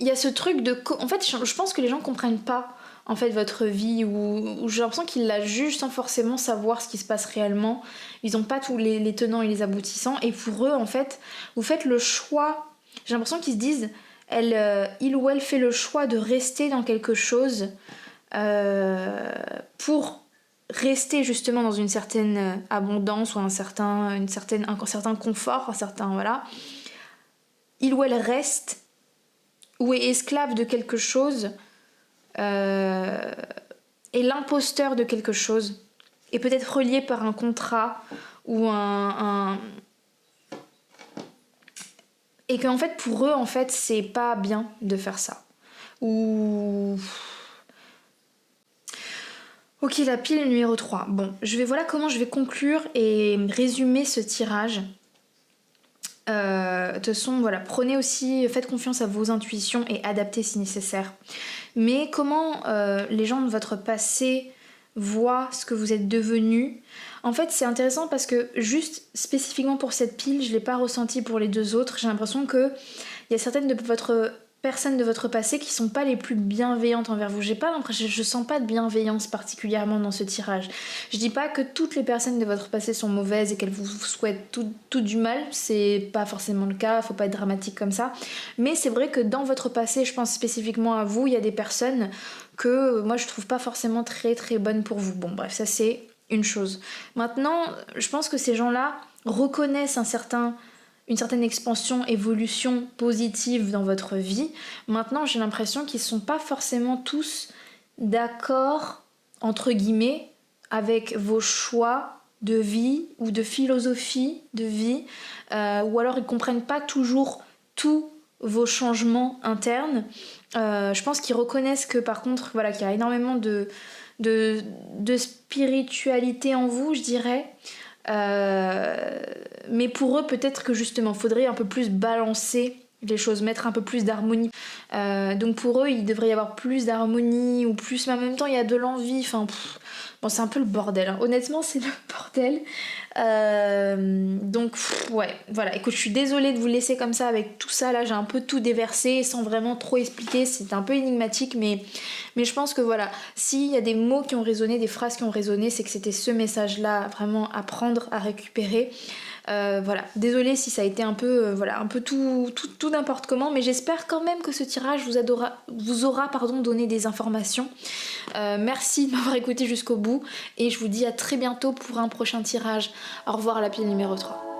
y a ce truc de... En fait, je pense que les gens comprennent pas en fait votre vie, ou j'ai l'impression qu'ils la jugent sans forcément savoir ce qui se passe réellement. Ils n'ont pas tous les tenants et les aboutissants, et pour eux, en fait, vous faites le choix. J'ai l'impression qu'ils se disent... il ou elle fait le choix de rester dans quelque chose pour rester justement dans une certaine abondance ou un certain confort, voilà. Il ou elle reste ou est esclave de quelque chose, est l'imposteur de quelque chose, et peut-être relié par un contrat ou et qu'en fait pour eux en fait c'est pas bien de faire ça. Ou ok, la pile numéro 3. Bon, voilà comment je vais conclure et résumer ce tirage. De toute façon, voilà, faites confiance à vos intuitions et adaptez si nécessaire. Mais comment les gens de votre passé voient ce que vous êtes devenu. En fait, c'est intéressant parce que juste spécifiquement pour cette pile, je l'ai pas ressenti pour les deux autres. J'ai l'impression que il y a certaines de personnes de votre passé qui sont pas les plus bienveillantes envers vous. Je sens pas de bienveillance particulièrement dans ce tirage. Je dis pas que toutes les personnes de votre passé sont mauvaises et qu'elles vous souhaitent tout du mal, c'est pas forcément le cas, faut pas être dramatique comme ça. Mais c'est vrai que dans votre passé, je pense spécifiquement à vous, il y a des personnes que moi je trouve pas forcément très très bonnes pour vous. Bon bref, ça c'est une chose. Maintenant, je pense que ces gens-là reconnaissent une certaine expansion, évolution positive dans votre vie. Maintenant, j'ai l'impression qu'ils sont pas forcément tous d'accord, entre guillemets, avec vos choix de vie ou de philosophie de vie, ou alors ils comprennent pas toujours tous vos changements internes. Je pense qu'ils reconnaissent que par contre, voilà, qu'il y a énormément de spiritualité en vous, je dirais. Mais pour eux, peut-être que justement, faudrait un peu plus balancer les choses, mettre un peu plus d'harmonie. Donc pour eux, il devrait y avoir plus d'harmonie ou plus, mais en même temps, il y a de l'envie. Enfin, bon, c'est un peu le bordel. Hein. Honnêtement, c'est le bordel. Donc, ouais, voilà. Écoute, je suis désolée de vous laisser comme ça avec tout ça. Là, j'ai un peu tout déversé sans vraiment trop expliquer. C'était un peu énigmatique, mais je pense que voilà, s'il y a des mots qui ont résonné, des phrases qui ont résonné, c'est que c'était ce message-là vraiment à prendre, à récupérer. Voilà, désolée si ça a été un peu tout n'importe comment, mais j'espère quand même que ce tirage vous aura donné des informations. Merci de m'avoir écouté jusqu'au bout et je vous dis à très bientôt pour un prochain tirage. Au revoir, la pile numéro 3.